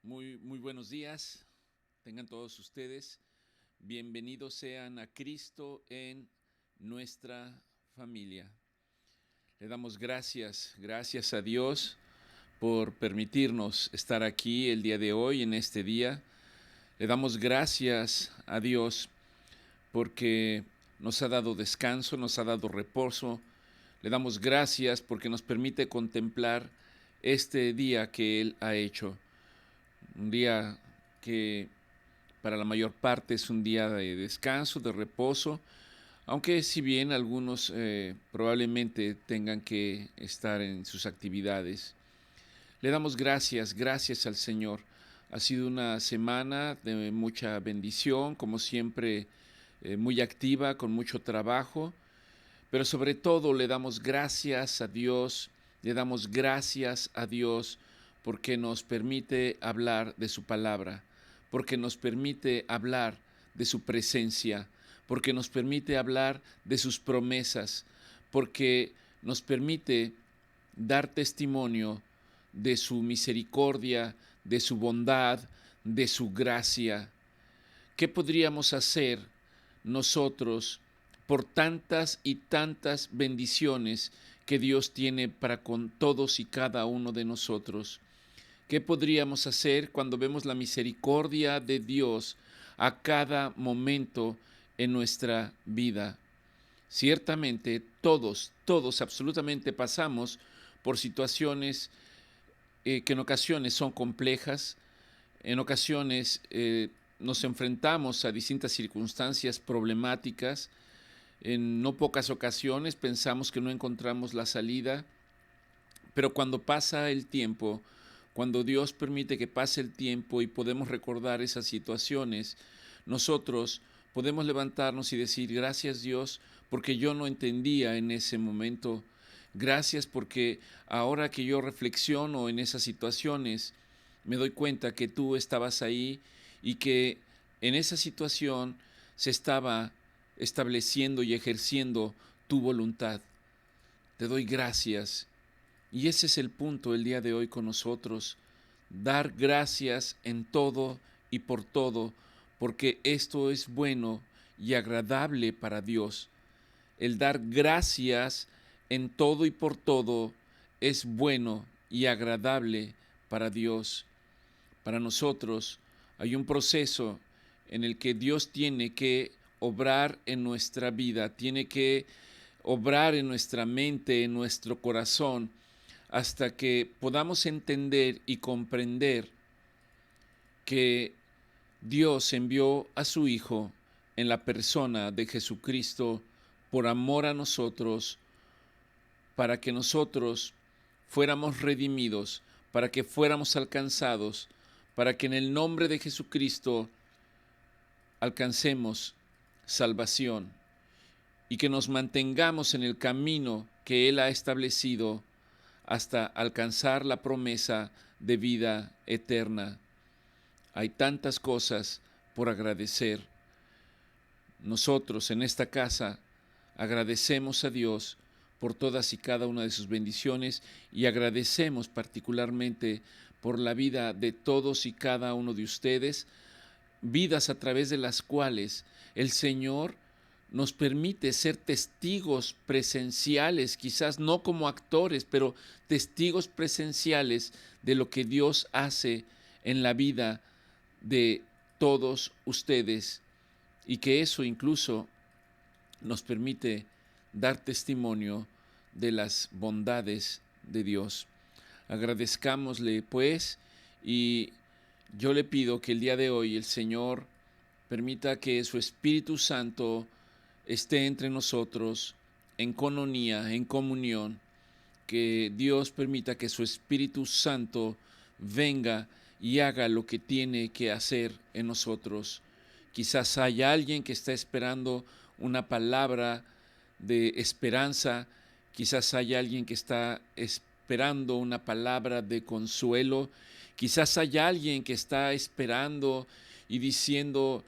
Muy buenos días, tengan todos ustedes. Bienvenidos sean a Cristo en nuestra familia. Le damos gracias a Dios por permitirnos estar aquí el día de hoy, en este día. Le damos gracias a Dios porque nos ha dado descanso, nos ha dado reposo. Le damos gracias porque nos permite contemplar este día que Él ha hecho. Un día que para la mayor parte es un día de descanso, de reposo, aunque si bien algunos probablemente tengan que estar en sus actividades. Le damos gracias al Señor. Ha sido una semana de mucha bendición, como siempre, muy activa, con mucho trabajo, pero sobre todo le damos gracias a Dios, porque nos permite hablar de su palabra, porque nos permite hablar de su presencia, porque nos permite hablar de sus promesas, porque nos permite dar testimonio de su misericordia, de su bondad, de su gracia. ¿Qué podríamos hacer nosotros por tantas y tantas bendiciones que Dios tiene para con todos y cada uno de nosotros? ¿Qué podríamos hacer cuando vemos la misericordia de Dios a cada momento en nuestra vida? Ciertamente todos absolutamente pasamos por situaciones que en ocasiones son complejas, en ocasiones nos enfrentamos a distintas circunstancias problemáticas, en no pocas ocasiones pensamos que no encontramos la salida, pero cuando pasa el tiempo, cuando Dios permite que pase el tiempo y podemos recordar esas situaciones, nosotros podemos levantarnos y decir, gracias Dios, porque yo no entendía en ese momento. Gracias porque ahora que yo reflexiono en esas situaciones, me doy cuenta que tú estabas ahí y que en esa situación se estaba estableciendo y ejerciendo tu voluntad. Te doy gracias. Y ese es el punto el día de hoy con nosotros, dar gracias en todo y por todo, porque esto es bueno y agradable para Dios. El dar gracias en todo y por todo es bueno y agradable para Dios. Para nosotros hay un proceso en el que Dios tiene que obrar en nuestra vida, tiene que obrar en nuestra mente, en nuestro corazón, hasta que podamos entender y comprender que Dios envió a su Hijo en la persona de Jesucristo por amor a nosotros, para que nosotros fuéramos redimidos, para que fuéramos alcanzados, para que en el nombre de Jesucristo alcancemos salvación y que nos mantengamos en el camino que Él ha establecido hasta alcanzar la promesa de vida eterna. Hay tantas cosas por agradecer. Nosotros en esta casa agradecemos a Dios por todas y cada una de sus bendiciones y agradecemos particularmente por la vida de todos y cada uno de ustedes, vidas a través de las cuales el Señor nos permite ser testigos presenciales, quizás no como actores, pero testigos presenciales de lo que Dios hace en la vida de todos ustedes, y que eso incluso nos permite dar testimonio de las bondades de Dios. Agradezcámosle pues, y yo le pido que el día de hoy el Señor permita que su Espíritu Santo esté entre nosotros en coinonía, en comunión, que Dios permita que su Espíritu Santo venga y haga lo que tiene que hacer en nosotros. Quizás haya alguien que está esperando una palabra de esperanza, quizás haya alguien que está esperando una palabra de consuelo, quizás haya alguien que está esperando y diciendo,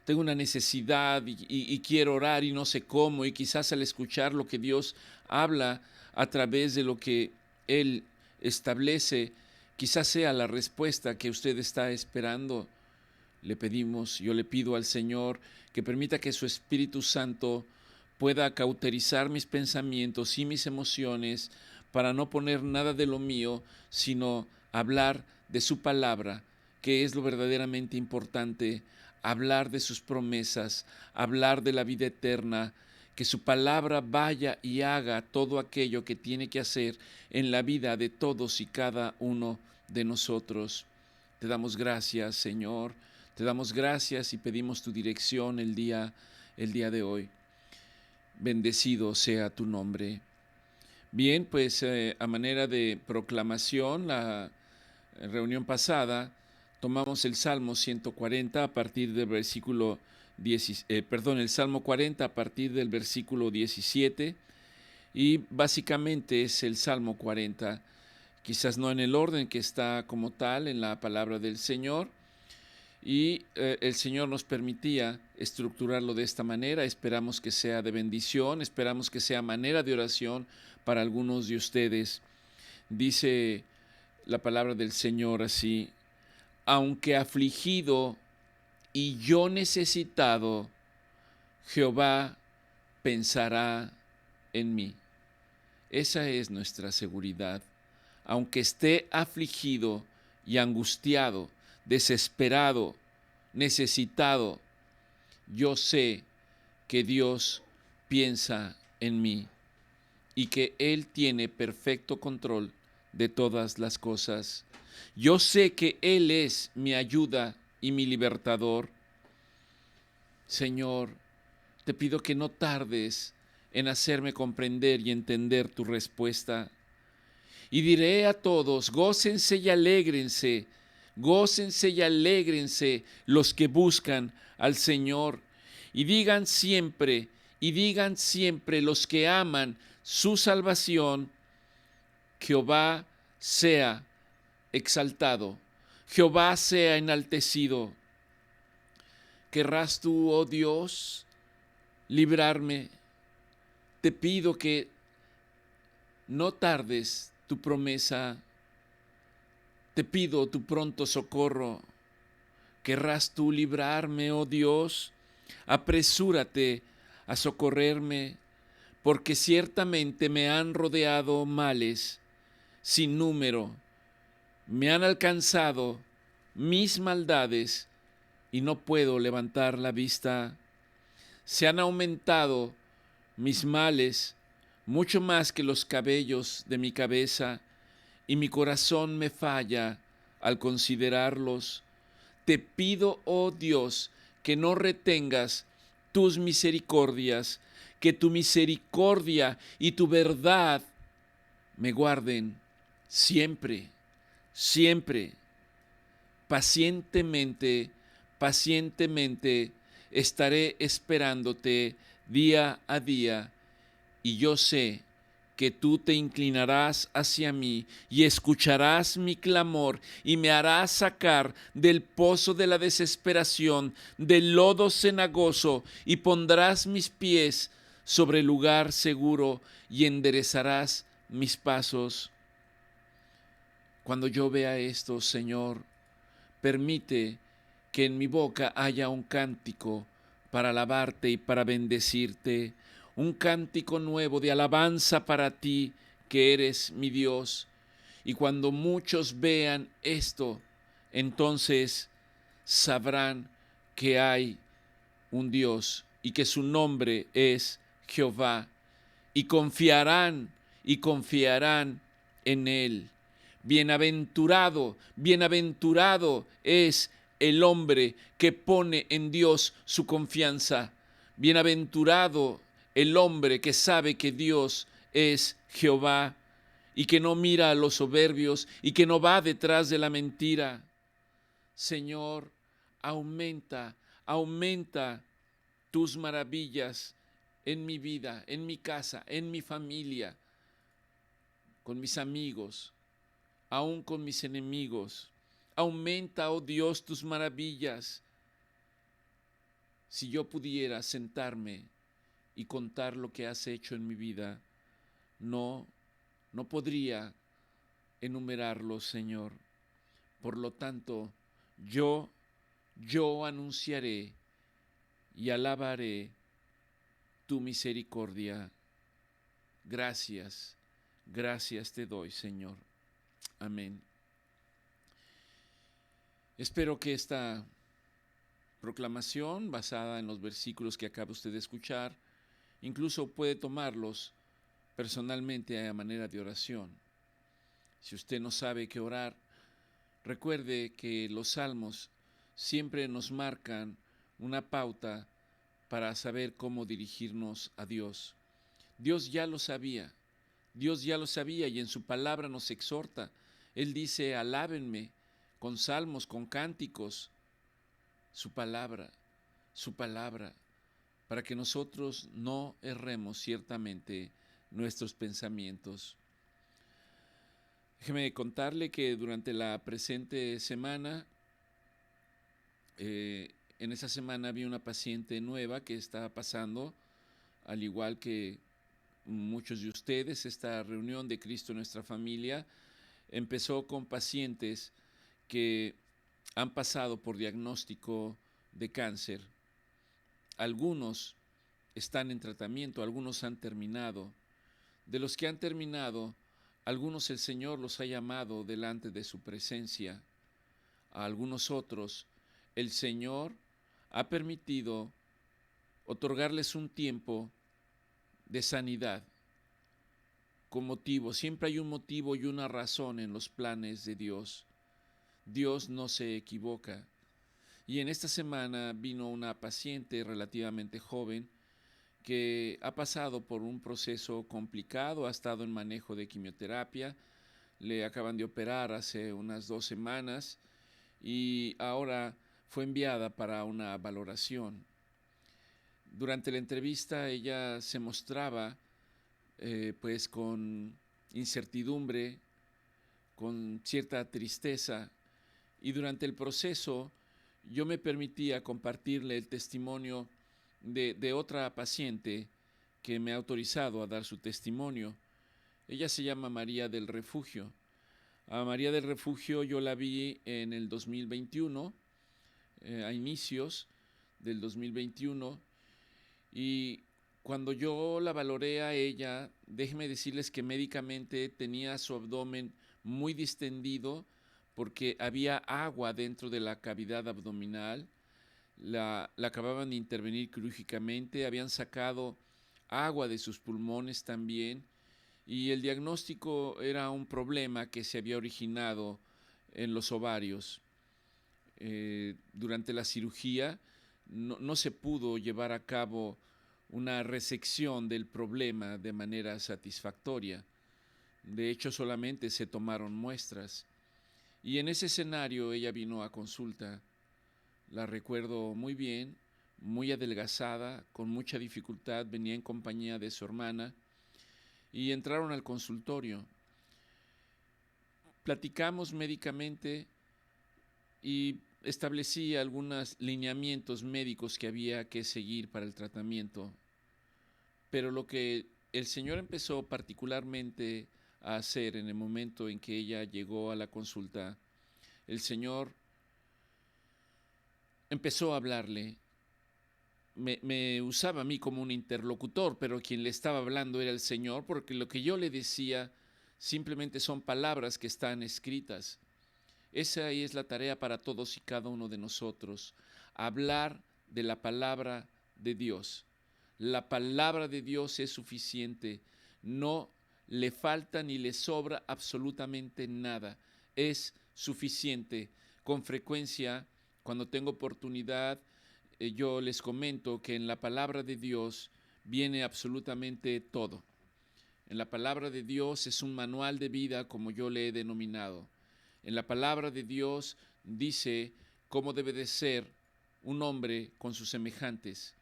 tengo una necesidad y quiero orar y no sé cómo, y quizás al escuchar lo que Dios habla a través de lo que Él establece, Quizás sea la respuesta que usted está esperando. Yo le pido al Señor que permita que su Espíritu Santo pueda cauterizar mis pensamientos y mis emociones para no poner nada de lo mío, sino hablar de su palabra, que es lo verdaderamente importante, hablar de sus promesas, hablar de la vida eterna, que su palabra vaya y haga todo aquello que tiene que hacer en la vida de todos y cada uno de nosotros. Te damos gracias, Señor. Te damos gracias y pedimos tu dirección el día de hoy. Bendecido sea tu nombre. Bien, pues a manera de proclamación, la reunión pasada tomamos el Salmo 140 a partir del versículo el Salmo 40 a partir del versículo 17, y básicamente es el Salmo 40, quizás no en el orden que está como tal en la palabra del Señor, y el Señor nos permitía estructurarlo de esta manera. Esperamos que sea de bendición, esperamos que sea manera de oración para algunos de ustedes. Dice la palabra del Señor así: aunque afligido y yo necesitado, Jehová pensará en mí. Esa es nuestra seguridad. Aunque esté afligido y angustiado, desesperado, necesitado, yo sé que Dios piensa en mí y que Él tiene perfecto control de todas las cosas. Yo sé que Él es mi ayuda y mi libertador. Señor, te pido que no tardes en hacerme comprender y entender tu respuesta. Y diré a todos: gócense y alégrense los que buscan al Señor. Y digan siempre los que aman su salvación: Jehová sea exaltado, Jehová sea enaltecido. ¿Querrás tú, oh Dios, librarme? Te pido que no tardes tu promesa. Te pido tu pronto socorro. ¿Querrás tú librarme, oh Dios? Apresúrate a socorrerme, porque ciertamente me han rodeado males sin número. Me han alcanzado mis maldades y no puedo levantar la vista. Se han aumentado mis males mucho más que los cabellos de mi cabeza, y mi corazón me falla al considerarlos. Te pido, oh Dios, que no retengas tus misericordias, que tu misericordia y tu verdad me guarden siempre, siempre. Pacientemente estaré esperándote día a día, y yo sé que tú te inclinarás hacia mí y escucharás mi clamor y me harás sacar del pozo de la desesperación, del lodo cenagoso, y pondrás mis pies sobre lugar seguro y enderezarás mis pasos. Cuando yo vea esto, Señor, permite que en mi boca haya un cántico para alabarte y para bendecirte, un cántico nuevo de alabanza para ti, que eres mi Dios. Y cuando muchos vean esto, entonces sabrán que hay un Dios y que su nombre es Jehová, y confiarán en Él. Bienaventurado es el hombre que pone en Dios su confianza. Bienaventurado el hombre que sabe que Dios es Jehová y que no mira a los soberbios y que no va detrás de la mentira. Señor, aumenta tus maravillas en mi vida, en mi casa, en mi familia, con mis amigos, aún con mis enemigos. Aumenta, oh Dios, tus maravillas. Si yo pudiera sentarme y contar lo que has hecho en mi vida, no podría enumerarlo, Señor. Por lo tanto, yo anunciaré y alabaré tu misericordia. Gracias, gracias te doy, Señor. Amén. Espero que esta proclamación, basada en los versículos que acaba usted de escuchar, incluso puede tomarlos personalmente a manera de oración. Si usted no sabe qué orar, recuerde que los salmos siempre nos marcan una pauta para saber cómo dirigirnos a Dios. Dios ya lo sabía, y en su palabra nos exhorta. Él dice, alábenme con salmos, con cánticos, su palabra, para que nosotros no erremos ciertamente nuestros pensamientos. Déjeme contarle que durante la presente semana, en esa semana vi una paciente nueva que estaba pasando, al igual que muchos de ustedes, esta reunión de Cristo en nuestra familia empezó con pacientes que han pasado por diagnóstico de cáncer. Algunos están en tratamiento, algunos han terminado. De los que han terminado, algunos el Señor los ha llamado delante de su presencia. A algunos otros, el Señor ha permitido otorgarles un tiempo de sanidad con motivo. Siempre hay un motivo y una razón en los planes de Dios. Dios no se equivoca. Y en esta semana vino una paciente relativamente joven que ha pasado por un proceso complicado, ha estado en manejo de quimioterapia, le acaban de operar hace unas 2 semanas y ahora fue enviada para una valoración. Durante la entrevista ella se mostraba pues con incertidumbre, con cierta tristeza, y durante el proceso yo me permitía compartirle el testimonio de otra paciente que me ha autorizado a dar su testimonio. Ella se llama María del Refugio. A María del Refugio yo la vi en el 2021, a inicios del 2021, y cuando yo la valoré a ella, déjenme decirles que médicamente tenía su abdomen muy distendido porque había agua dentro de la cavidad abdominal. La acababan de intervenir quirúrgicamente, habían sacado agua de sus pulmones también, y el diagnóstico era un problema que se había originado en los ovarios. Durante la cirugía no se pudo llevar a cabo una resección del problema de manera satisfactoria. De hecho, solamente se tomaron muestras. Y en ese escenario ella vino a consulta. La recuerdo muy bien, muy adelgazada, con mucha dificultad, venía en compañía de su hermana y entraron al consultorio. Platicamos médicamente y establecí algunos lineamientos médicos que había que seguir para el tratamiento. Pero lo que el Señor empezó particularmente a hacer en el momento en que ella llegó a la consulta, el Señor empezó a hablarle. Me usaba a mí como un interlocutor, pero quien le estaba hablando era el Señor, porque lo que yo le decía simplemente son palabras que están escritas. Esa es la tarea para todos y cada uno de nosotros, hablar de la palabra de Dios. La palabra de Dios es suficiente, no le falta ni le sobra absolutamente nada, es suficiente. Con frecuencia, cuando tengo oportunidad, yo les comento que en la palabra de Dios viene absolutamente todo. En la palabra de Dios es un manual de vida, como yo le he denominado. En la palabra de Dios dice cómo debe de ser un hombre con sus semejantes.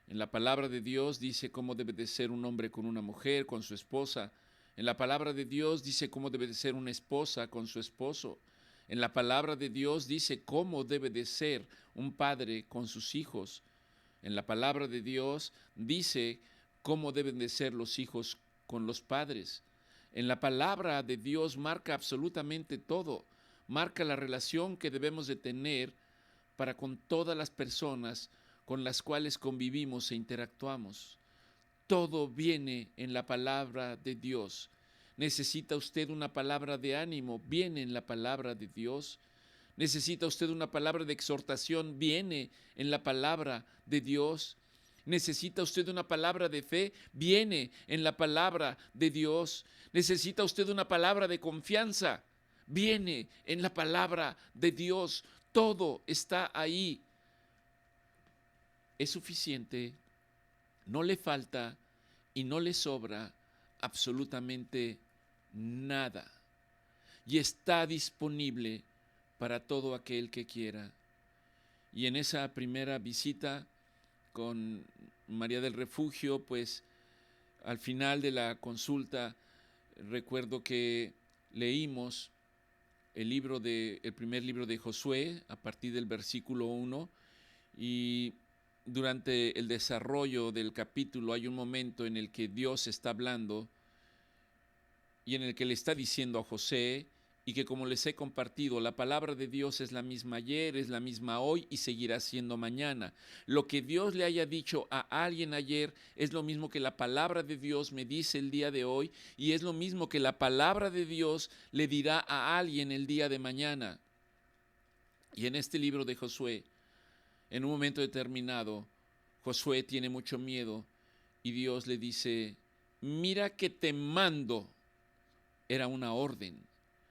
En la palabra de Dios dice cómo debe de ser un hombre con una mujer, con su esposa. En la palabra de Dios dice cómo debe de ser una esposa con su esposo. En la palabra de Dios dice cómo debe de ser un padre con sus hijos. En la palabra de Dios dice cómo deben de ser los hijos con los padres. En la palabra de Dios marca absolutamente todo. marca la relación que debemos de tener para con todas las personas con las cuales convivimos e interactuamos. Todo viene en la palabra de Dios. ¿Necesita usted una palabra de ánimo? Viene en la palabra de Dios. ¿Necesita usted una palabra de exhortación? Viene en la palabra de Dios. ¿Necesita usted una palabra de fe? Viene en la palabra de Dios. ¿Necesita usted una palabra de confianza? Viene en la palabra de Dios. Todo está ahí. Es suficiente, no le falta y no le sobra absolutamente nada. Y está disponible para todo aquel que quiera. Y en esa primera visita con María del Refugio, pues al final de la consulta recuerdo que leímos el primer libro de Josué a partir del versículo 1, y durante el desarrollo del capítulo hay un momento en el que Dios está hablando y en el que le está diciendo a José, y que como les he compartido, la palabra de Dios es la misma ayer, es la misma hoy y seguirá siendo mañana. Lo que Dios le haya dicho a alguien ayer es lo mismo que la palabra de Dios me dice el día de hoy, y es lo mismo que la palabra de Dios le dirá a alguien el día de mañana. Y en este libro de Josué, en un momento determinado, Josué tiene mucho miedo y Dios le dice: mira que te mando. Era una orden,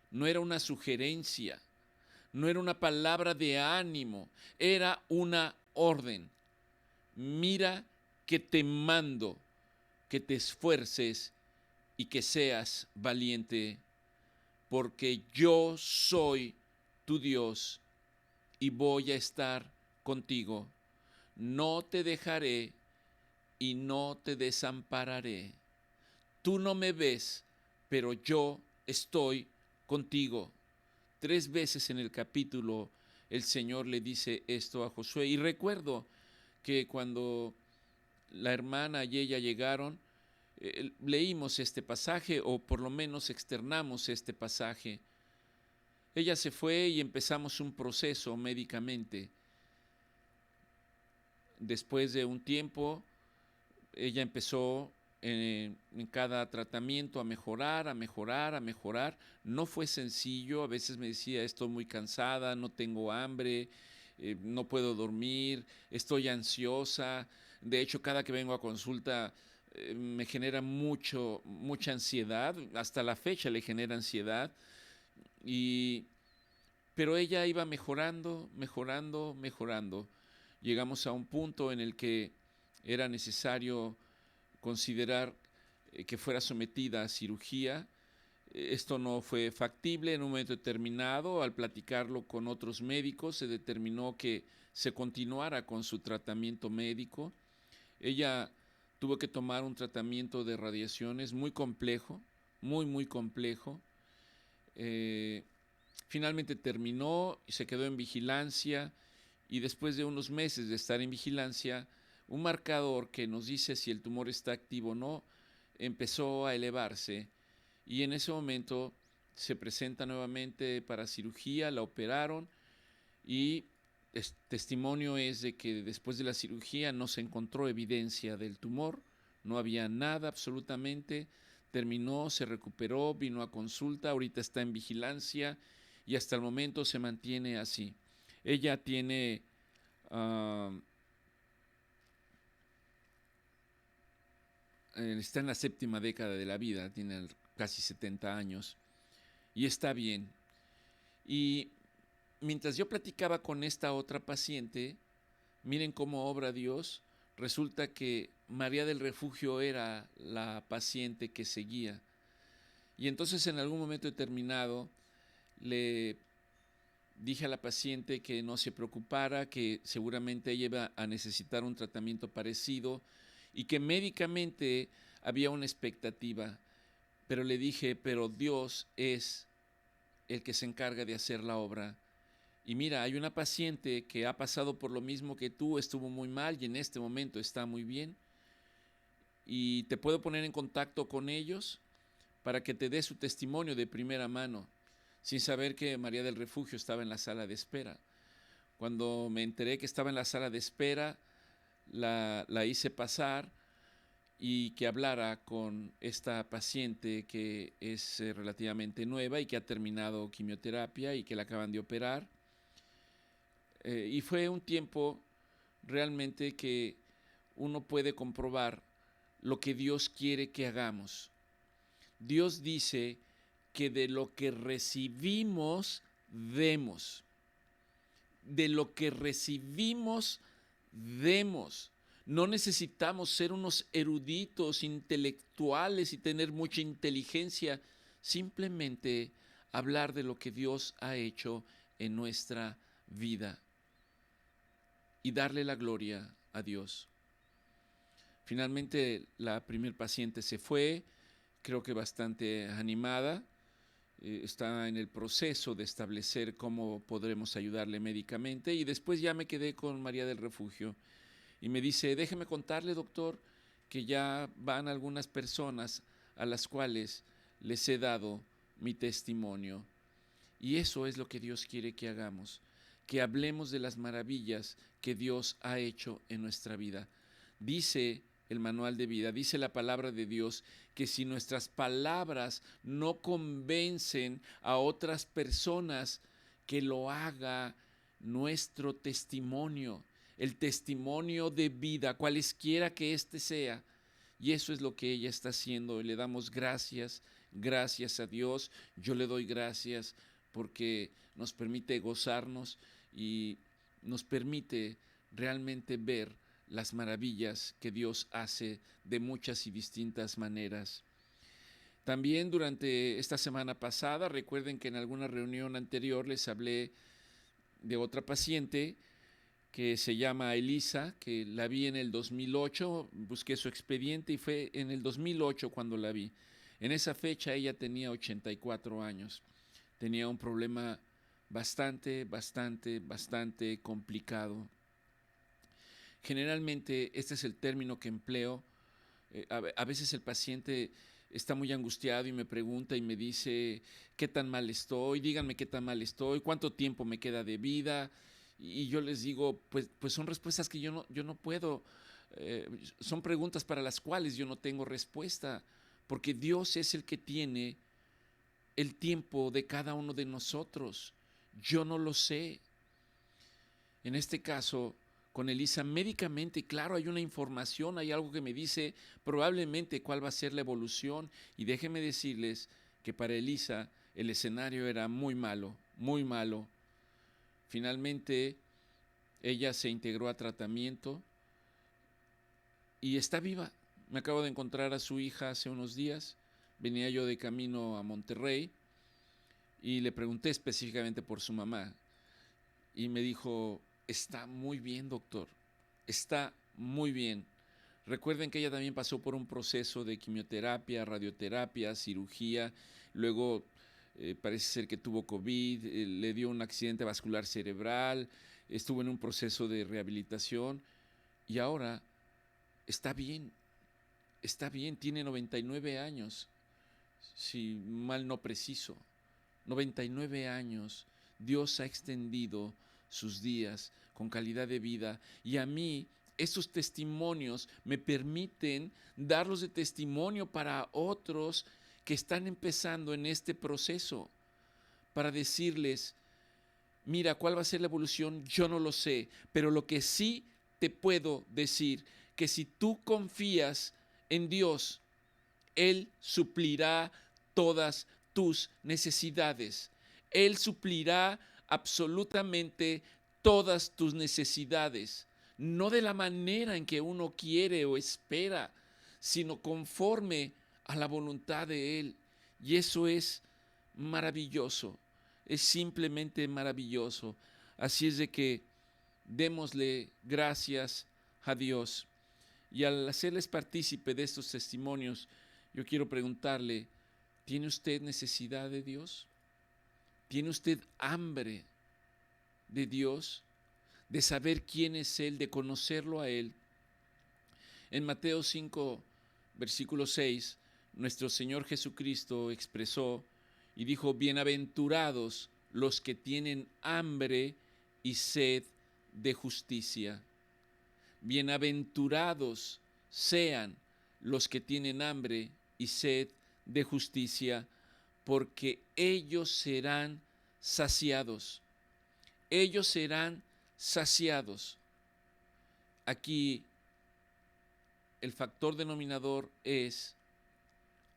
no era una sugerencia, no era una palabra de ánimo, era una orden. Mira que te mando, que te esfuerces y que seas valiente, porque yo soy tu Dios y voy a estar contigo. No te dejaré y no te desampararé. Tú no me ves, pero yo estoy contigo. 3 veces en el capítulo el Señor le dice esto a Josué. Y recuerdo que cuando la hermana y ella llegaron, leímos este pasaje, o por lo menos externamos este pasaje. Ella se fue y empezamos un proceso médicamente. Después de un tiempo, ella empezó en cada tratamiento a mejorar, a mejorar, a mejorar. No fue sencillo, a veces me decía: estoy muy cansada, no tengo hambre, no puedo dormir, estoy ansiosa. De hecho, cada que vengo a consulta me genera mucha ansiedad, hasta la fecha le genera ansiedad. Pero ella iba mejorando, mejorando, mejorando. Llegamos a un punto en el que era necesario considerar que fuera sometida a cirugía. Esto no fue factible en un momento determinado. Al platicarlo con otros médicos, se determinó que se continuara con su tratamiento médico. Ella tuvo que tomar un tratamiento de radiaciones muy complejo, muy complejo. Finalmente terminó y se quedó en vigilancia, y después de unos meses de estar en vigilancia, un marcador que nos dice si el tumor está activo o no empezó a elevarse, y en ese momento se presenta nuevamente para cirugía, la operaron, y testimonio es de que después de la cirugía no se encontró evidencia del tumor, no había nada absolutamente. Terminó, se recuperó, vino a consulta, ahorita está en vigilancia y hasta el momento se mantiene así. Ella tiene está en la 7ª década de la vida, tiene casi 70 años y está bien. Y mientras yo platicaba con esta otra paciente, miren cómo obra Dios. Resulta que María del Refugio era la paciente que seguía. Y entonces en algún momento determinado le dije a la paciente que no se preocupara, que seguramente ella iba a necesitar un tratamiento parecido y que médicamente había una expectativa. Pero le dije: pero Dios es el que se encarga de hacer la obra. Y mira, hay una paciente que ha pasado por lo mismo que tú, estuvo muy mal y en este momento está muy bien. Y te puedo poner en contacto con ellos para que te dé su testimonio de primera mano. sin saber que María del Refugio estaba en la sala de espera. Cuando me enteré que estaba en la sala de espera, la hice pasar y que hablara con esta paciente que es relativamente nueva y que ha terminado quimioterapia y que la acaban de operar. Y fue un tiempo realmente que uno puede comprobar lo que Dios quiere que hagamos. Dios dice que de lo que recibimos, demos. De lo que recibimos, demos. No necesitamos ser unos eruditos intelectuales y tener mucha inteligencia. Simplemente hablar de lo que Dios ha hecho en nuestra vida y darle la gloria a Dios. Finalmente la primer paciente se fue, creo que bastante animada. Está en el proceso de establecer cómo podremos ayudarle médicamente, y después ya me quedé con María del Refugio y me dice: déjeme contarle, doctor, que ya van algunas personas a las cuales les he dado mi testimonio. Y eso es lo que Dios quiere que hagamos, que hablemos de las maravillas que Dios ha hecho en nuestra vida. Dice el manual de vida, dice la palabra de Dios, que si nuestras palabras no convencen a otras personas, que lo haga nuestro testimonio, el testimonio de vida, cualesquiera que éste sea. Y eso es lo que ella está haciendo, y le damos gracias, gracias a Dios. Yo le doy gracias porque nos permite gozarnos y nos permite realmente ver las maravillas que Dios hace de muchas y distintas maneras. También durante esta semana pasada, recuerden que en alguna reunión anterior les hablé de otra paciente que se llama Elisa, que la vi en el 2008, busqué su expediente y fue en el 2008 cuando la vi. En esa fecha ella tenía 84 años, tenía un problema bastante complicado. Generalmente este es el término que empleo. A veces el paciente está muy angustiado y me pregunta y me dice: ¿qué tan mal estoy? Díganme qué tan mal estoy, cuánto tiempo me queda de vida. Y yo les digo, pues son respuestas que yo no puedo, son preguntas para las cuales yo no tengo respuesta, porque Dios es el que tiene el tiempo de cada uno de nosotros. Yo no lo sé. En este caso, con Elisa, médicamente, claro, hay una información, hay algo que me dice probablemente cuál va a ser la evolución, y déjenme decirles que para Elisa el escenario era muy malo, muy malo. Finalmente, ella se integró a tratamiento y está viva. Me acabo de encontrar a su hija hace unos días. Venía yo de camino a Monterrey y le pregunté específicamente por su mamá. Y me dijo: está muy bien, doctor. Está muy bien. Recuerden que ella también pasó por un proceso de quimioterapia, radioterapia, cirugía. Luego parece ser que tuvo COVID, le dio un accidente vascular cerebral, estuvo en un proceso de rehabilitación y ahora está bien, tiene 99 años, si mal no preciso, 99 años. Dios ha extendido sus días con calidad de vida, y a mí esos testimonios me permiten darlos de testimonio para otros que están empezando en este proceso, para decirles: mira, ¿cuál va a ser la evolución? Yo no lo sé, pero lo que sí te puedo decir, que si tú confías en Dios, Él suplirá todas tus necesidades. Él suplirá absolutamente todas tus necesidades, no de la manera en que uno quiere o espera, sino conforme a la voluntad de Él. Y eso es maravilloso, es simplemente maravilloso. Así es de que démosle gracias a Dios. Y al hacerles partícipe de estos testimonios, yo quiero preguntarle: ¿tiene usted necesidad de Dios? ¿Tiene usted hambre de Dios? ¿De saber quién es Él, de conocerlo a Él? En Mateo 5, versículo 6, nuestro Señor Jesucristo expresó: Y dijo, bienaventurados los que tienen hambre y sed de justicia. Bienaventurados sean los que tienen hambre y sed de justicia, porque ellos serán saciados. Ellos serán saciados. Aquí el factor denominador es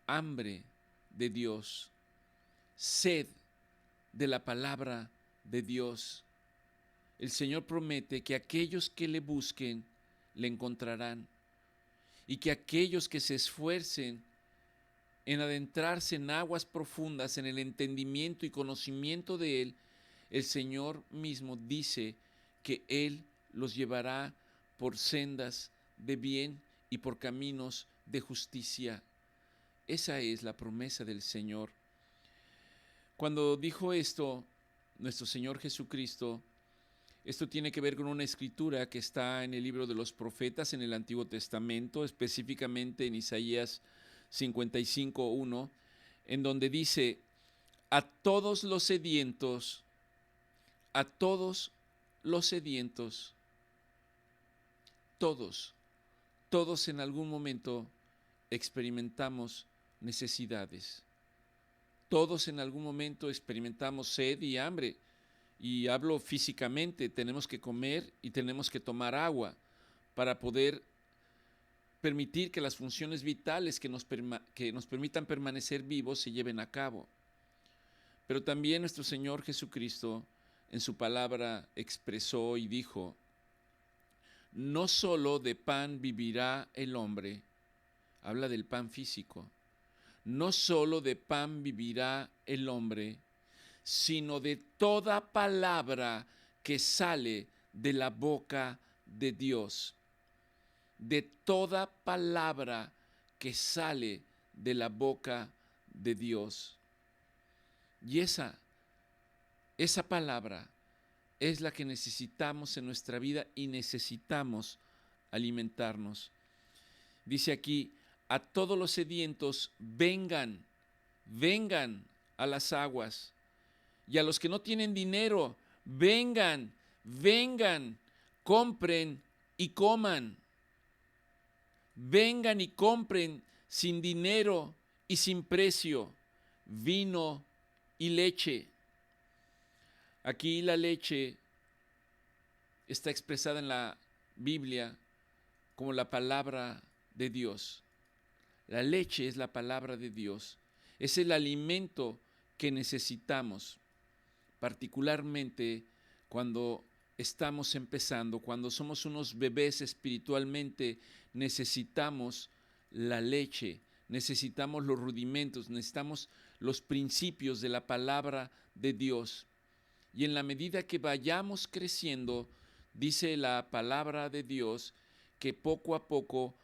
hambre de Dios, sed de la palabra de Dios. El Señor promete que aquellos que le busquen, le encontrarán, y que aquellos que se esfuercen en adentrarse en aguas profundas, en el entendimiento y conocimiento de Él, el Señor mismo dice que Él los llevará por sendas de bien y por caminos de justicia. Esa es la promesa del Señor. Cuando dijo esto, nuestro Señor Jesucristo, esto tiene que ver con una escritura que está en el libro de los profetas en el Antiguo Testamento, específicamente en Isaías 55:1, en donde dice, a todos los sedientos, todos en algún momento experimentamos necesidades. Todos en algún momento experimentamos sed y hambre. Y hablo físicamente, tenemos que comer y tenemos que tomar agua para poder permitir que las funciones vitales que nos permitan permanecer vivos se lleven a cabo. Pero también nuestro Señor Jesucristo en su palabra expresó y dijo, no solo de pan vivirá el hombre, habla del pan físico, no solo de pan vivirá el hombre, sino de toda palabra que sale de la boca de Dios. De toda palabra que sale de la boca de Dios. Y esa palabra es la que necesitamos en nuestra vida y necesitamos alimentarnos. Dice aquí, a todos los sedientos, vengan a las aguas. Y a los que no tienen dinero, vengan, compren y coman. Vengan y compren sin dinero y sin precio, vino y leche. Aquí la leche está expresada en la Biblia como la palabra de Dios. La leche es la palabra de Dios. Es el alimento que necesitamos, particularmente cuando estamos empezando, cuando somos unos bebés espiritualmente, necesitamos la leche, necesitamos los rudimentos, necesitamos los principios de la palabra de Dios. Y en la medida que vayamos creciendo, dice la palabra de Dios, que poco a poco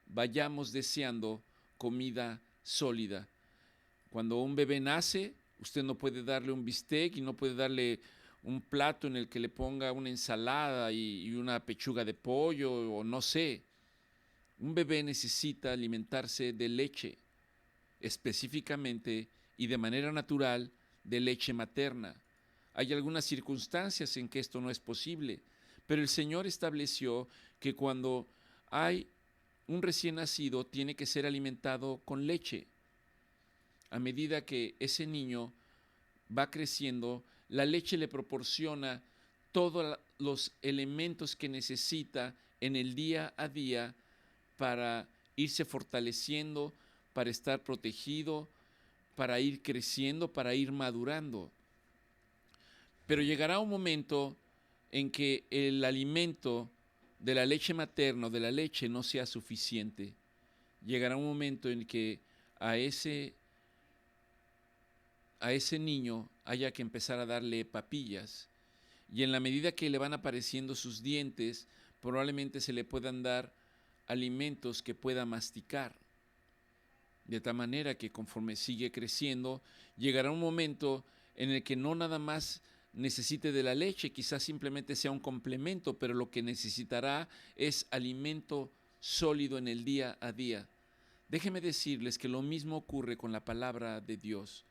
vayamos deseando comida sólida. Cuando un bebé nace, usted no puede darle un bistec y no puede darle un plato en el que le ponga una ensalada y una pechuga de pollo o no sé. Un bebé necesita alimentarse de leche, específicamente y de manera natural de leche materna. Hay algunas circunstancias en que esto no es posible, pero el Señor estableció que cuando hay un recién nacido tiene que ser alimentado con leche. A medida que ese niño va creciendo, la leche le proporciona todos los elementos que necesita en el día a día para irse fortaleciendo, para estar protegido, para ir creciendo, para ir madurando. Pero llegará un momento en que el alimento de la leche materna, de la leche, no sea suficiente. Llegará un momento en que a ese niño haya que empezar a darle papillas, y en la medida que le van apareciendo sus dientes, probablemente se le puedan dar alimentos que pueda masticar, de tal manera que conforme sigue creciendo, llegará un momento en el que no nada más necesite de la leche, quizás simplemente sea un complemento, pero lo que necesitará es alimento sólido en el día a día. Déjenme decirles que lo mismo ocurre con la palabra de Dios.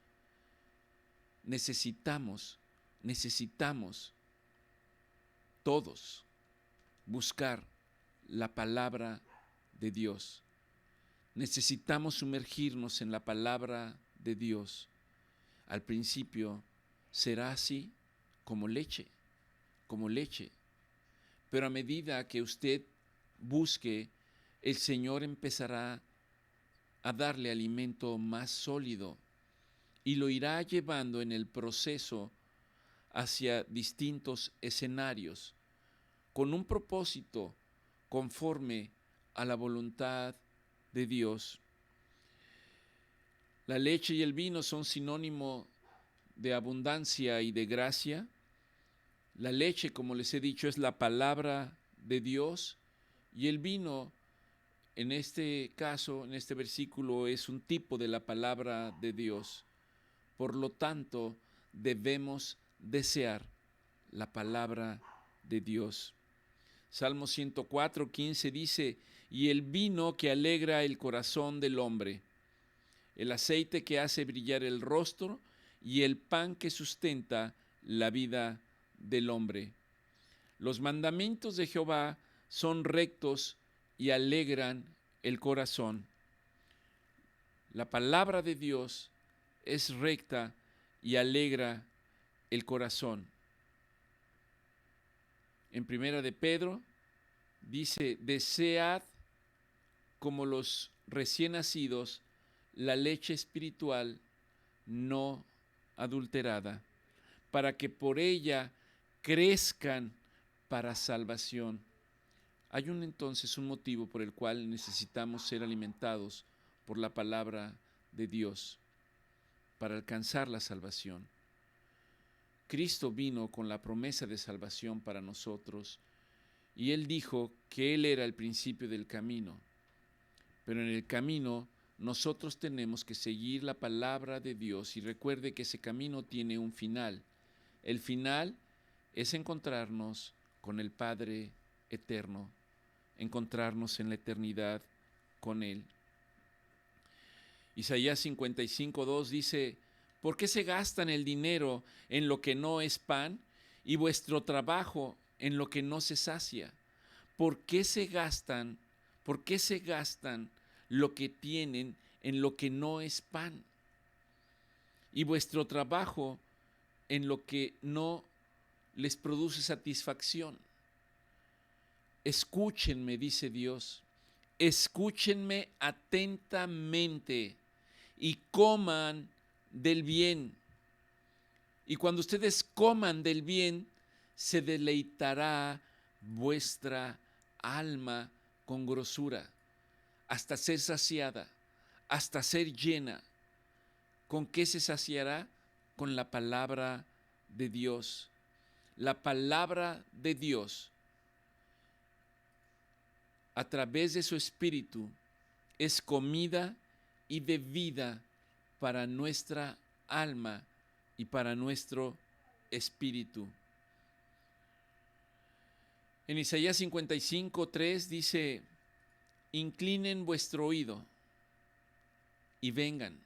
necesitamos todos buscar la palabra de Dios. Necesitamos sumergirnos en la palabra de Dios. Al principio será así como leche, pero a medida que usted busque, el Señor empezará a darle alimento más sólido y lo irá llevando en el proceso hacia distintos escenarios con un propósito conforme a la voluntad de Dios. La leche y el vino son sinónimo de abundancia y de gracia. La leche, como les he dicho, es la palabra de Dios, y el vino, en este caso, en este versículo, es un tipo de la palabra de Dios. Por lo tanto, debemos desear la palabra de Dios. Salmo 104:15 dice: y el vino que alegra el corazón del hombre, el aceite que hace brillar el rostro y el pan que sustenta la vida del hombre. Los mandamientos de Jehová son rectos y alegran el corazón. La palabra de Dios es recta y alegra el corazón. En Primera de Pedro dice: desead como los recién nacidos la leche espiritual no adulterada, para que por ella crezcan para salvación. Hay entonces un motivo por el cual necesitamos ser alimentados por la palabra de Dios para alcanzar la salvación. Cristo vino con la promesa de salvación para nosotros, y Él dijo que Él era el principio del camino. Pero en el camino nosotros tenemos que seguir la palabra de Dios, y recuerde que ese camino tiene un final. El final es encontrarnos con el Padre eterno, encontrarnos en la eternidad con Él. Isaías 55:2 dice: ¿por qué se gastan el dinero en lo que no es pan y vuestro trabajo en lo que no se sacia? ¿Por qué se gastan lo que tienen en lo que no es pan y vuestro trabajo en lo que no les produce satisfacción? Escúchenme, dice Dios, escúchenme atentamente y coman del bien. Y cuando ustedes coman del bien, se deleitará vuestra alma con grosura, hasta ser saciada, hasta ser llena. ¿Con qué se saciará? Con la palabra de Dios. La palabra de Dios, a través de su Espíritu, es comida y bebida para nuestra alma y para nuestro espíritu. En Isaías 55:3 dice: inclinen vuestro oído y vengan.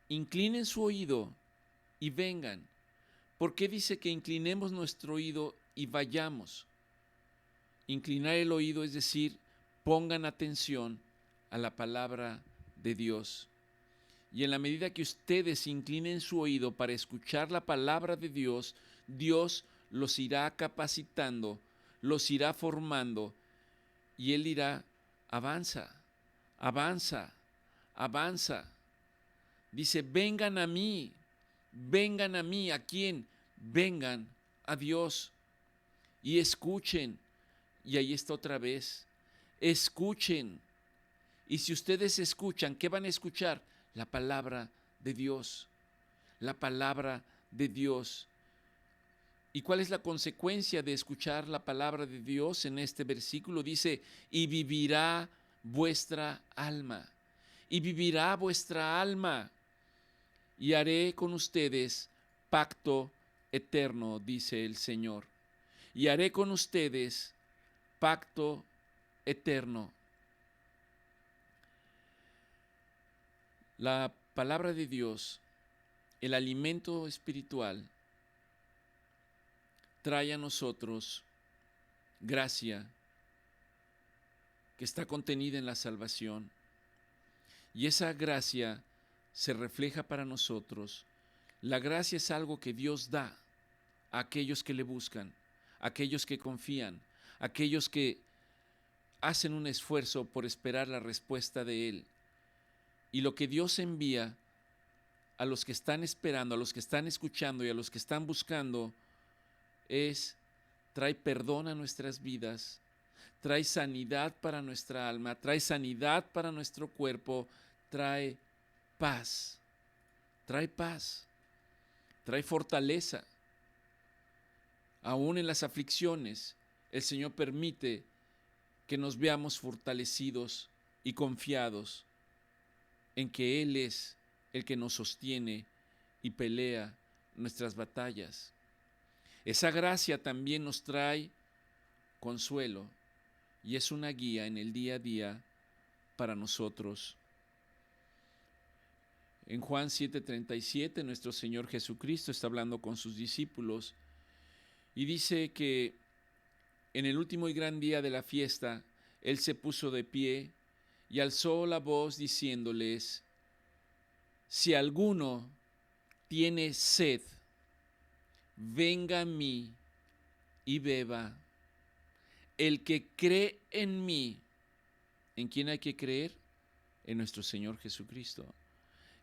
Inclinen su oído y vengan. ¿Por qué dice que inclinemos nuestro oído y vayamos? Inclinar el oído es decir, pongan atención a la palabra de Dios. Y en la medida que ustedes inclinen su oído para escuchar la palabra de Dios, Dios los irá capacitando, los irá formando, y Él dirá: avanza, avanza, avanza. Dice: vengan a mí. ¿A quién? Vengan a Dios y escuchen. Y ahí está otra vez: escuchen. Y si ustedes escuchan, ¿qué van a escuchar? La palabra de Dios. La palabra de Dios. ¿Y cuál es la consecuencia de escuchar la palabra de Dios? En este versículo dice: y vivirá vuestra alma. Y vivirá vuestra alma. Y haré con ustedes pacto eterno, dice el Señor. Y haré con ustedes pacto eterno. La palabra de Dios el alimento espiritual trae a nosotros gracia que está contenida en la salvación. Y esa gracia se refleja para nosotros. La gracia es algo que Dios da a aquellos que le buscan, a aquellos que confían, a aquellos que hacen un esfuerzo por esperar la respuesta de Él. Y lo que Dios envía a los que están esperando, a los que están escuchando y a los que están buscando trae perdón a nuestras vidas, trae sanidad para nuestra alma, trae sanidad para nuestro cuerpo, trae paz, trae fortaleza. Aún en las aflicciones, el Señor permite que nos veamos fortalecidos y confiados en que Él es el que nos sostiene y pelea nuestras batallas. Esa gracia también nos trae consuelo y es una guía en el día a día para nosotros. En Juan 7:37, nuestro Señor Jesucristo está hablando con sus discípulos y dice que en el último y gran día de la fiesta, Él se puso de pie y alzó la voz diciéndoles: si alguno tiene sed, venga a mí y beba. El que cree en mí, ¿en quién hay que creer? En nuestro Señor Jesucristo.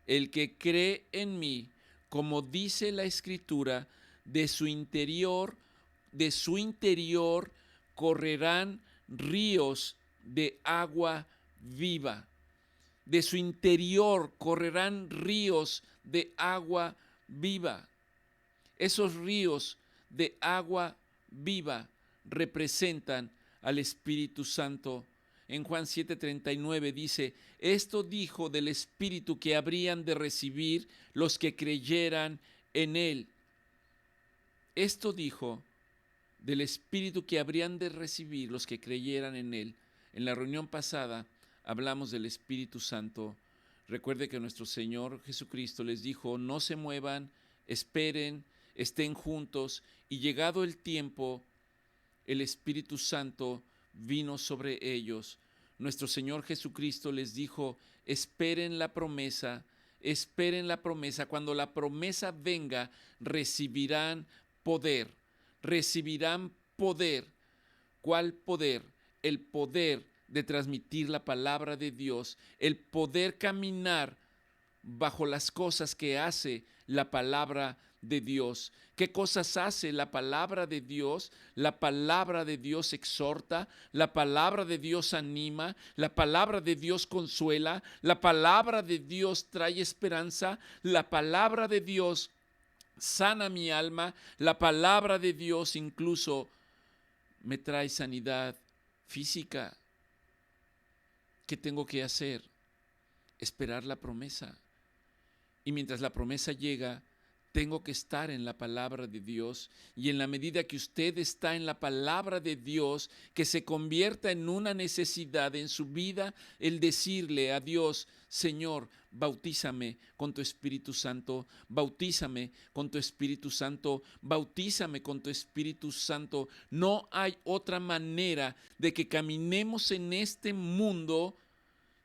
El que cree en mí, como dice la Escritura, de su interior correrán ríos de agua viva. De su interior correrán ríos de agua viva. Esos ríos de agua viva representan al Espíritu Santo. En Juan 7:39 dice: esto dijo del Espíritu que habrían de recibir los que creyeran en Él. Esto dijo del Espíritu que habrían de recibir los que creyeran en Él. En la reunión pasada hablamos del Espíritu Santo. Recuerde que nuestro Señor Jesucristo les dijo: no se muevan, esperen, estén juntos, y llegado el tiempo, el Espíritu Santo vino sobre ellos. Nuestro Señor Jesucristo les dijo: esperen la promesa, esperen la promesa. Cuando la promesa venga, recibirán poder. Recibirán poder. ¿Cuál poder? El poder de transmitir la palabra de Dios, el poder caminar bajo las cosas que hace la palabra de Dios. ¿Qué cosas hace la palabra de Dios? La palabra de Dios exhorta, la palabra de Dios anima, la palabra de Dios consuela, la palabra de Dios trae esperanza, la palabra de Dios sana mi alma, la palabra de Dios incluso me trae sanidad física. ¿Qué tengo que hacer? Esperar la promesa. Y mientras la promesa llega, tengo que estar en la palabra de Dios. Y en la medida que usted está en la palabra de Dios, que se convierta en una necesidad en su vida, el decirle a Dios: Señor, bautízame con tu Espíritu Santo, bautízame con tu Espíritu Santo, bautízame con tu Espíritu Santo. No hay otra manera de que caminemos en este mundo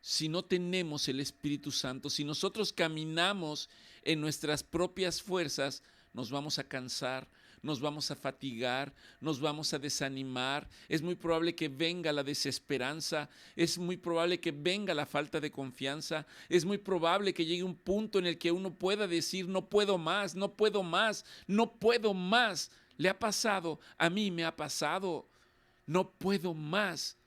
si no tenemos el Espíritu Santo. Si nosotros caminamos en nuestras propias fuerzas, nos vamos a cansar, nos vamos a fatigar, nos vamos a desanimar. Es muy probable que venga la desesperanza, es muy probable que venga la falta de confianza, es muy probable que llegue un punto en el que uno pueda decir: no puedo más, no puedo más, no puedo más. ¿Le ha pasado? A mí me ha pasado. No puedo más.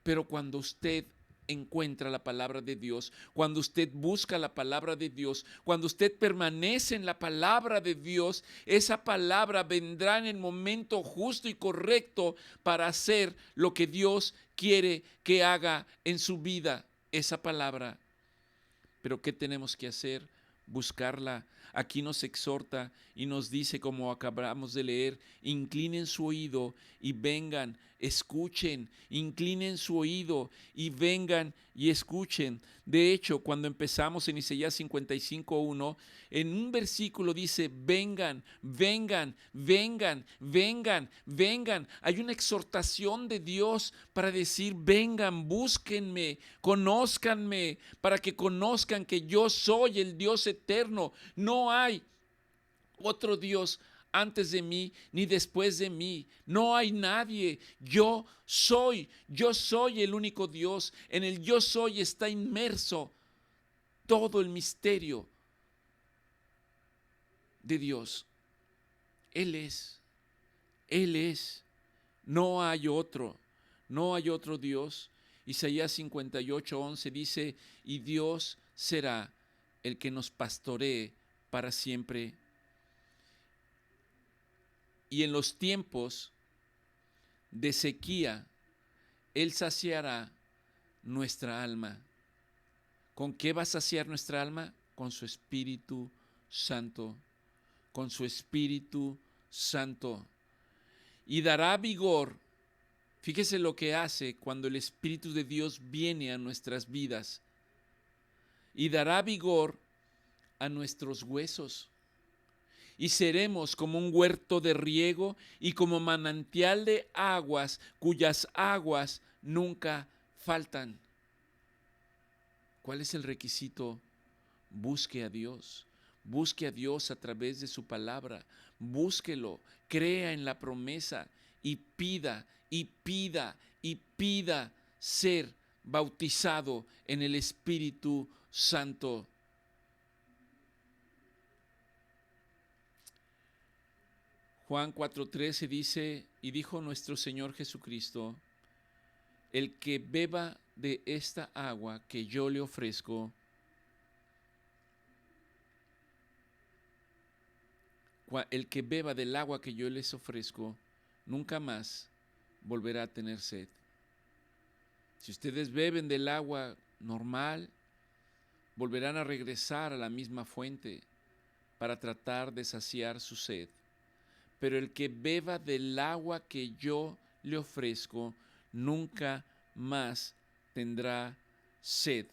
Pero cuando usted encuentra la palabra de Dios, cuando usted busca la palabra de Dios, cuando usted permanece en la palabra de Dios, esa palabra vendrá en el momento justo y correcto para hacer lo que Dios quiere que haga en su vida, esa palabra. Pero ¿qué tenemos que hacer? buscarla. Aquí nos exhorta y nos dice, como acabamos de leer, inclinen su oído y vengan, escuchen, inclinen su oído y vengan y escuchen. De hecho, cuando empezamos en Isaías 55:1, en un versículo dice, vengan, vengan, vengan, vengan, vengan. Hay una exhortación de Dios para decir, vengan, búsquenme, conózcanme, para que conozcan que yo soy el Dios eterno. No hay otro Dios antes de mí ni después de mí. No hay nadie. Yo soy el único Dios. En el yo soy está inmerso todo el misterio de Dios. Él es. No hay otro. No hay otro Dios. Isaías 58:11 dice, y Dios será el que nos pastoree para siempre. Y en los tiempos de sequía, Él saciará nuestra alma. ¿Con qué va a saciar nuestra alma? Con su Espíritu Santo. Con su Espíritu Santo. Y dará vigor. Fíjese lo que hace cuando el Espíritu de Dios viene a nuestras vidas. Y dará vigor a nuestros huesos. Y seremos como un huerto de riego y como manantial de aguas, cuyas aguas nunca faltan. ¿Cuál es el requisito? Busque a Dios. Busque a Dios a través de su palabra. Búsquelo, crea en la promesa y pida y pida y pida ser bautizado en el Espíritu Santo. Juan 4:13 dice, y dijo nuestro Señor Jesucristo, el que beba de esta agua que yo le ofrezco, el que beba del agua que yo les ofrezco, nunca más volverá a tener sed. Si ustedes beben del agua normal, volverán a regresar a la misma fuente para tratar de saciar su sed. Pero el que beba del agua que yo le ofrezco, nunca más tendrá sed.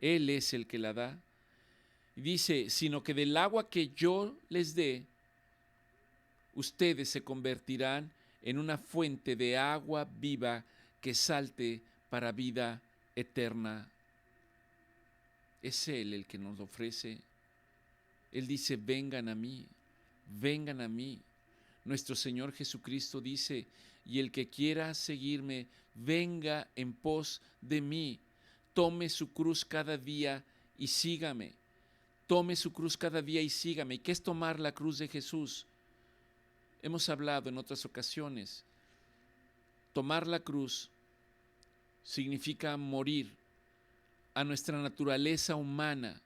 Él es el que la da. Y dice, sino que del agua que yo les dé, ustedes se convertirán en una fuente de agua viva que salte para vida eterna. Es Él el que nos ofrece. Él dice, vengan a mí, vengan a mí. Nuestro Señor Jesucristo dice, y el que quiera seguirme, venga en pos de mí. Tome su cruz cada día y sígame. Tome su cruz cada día y sígame. ¿Y qué es tomar la cruz de Jesús? Hemos hablado en otras ocasiones. Tomar la cruz significa morir a nuestra naturaleza humana,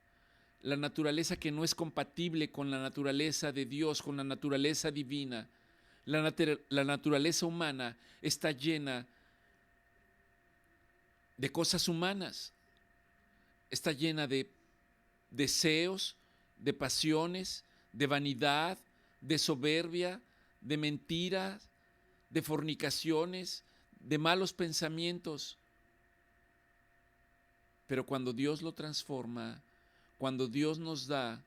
la naturaleza que no es compatible con la naturaleza de Dios, con la naturaleza divina. La naturaleza humana está llena de cosas humanas, está llena de deseos, de pasiones, de vanidad, de soberbia, de mentiras, de fornicaciones, de malos pensamientos. Pero cuando Dios lo transforma, cuando Dios nos da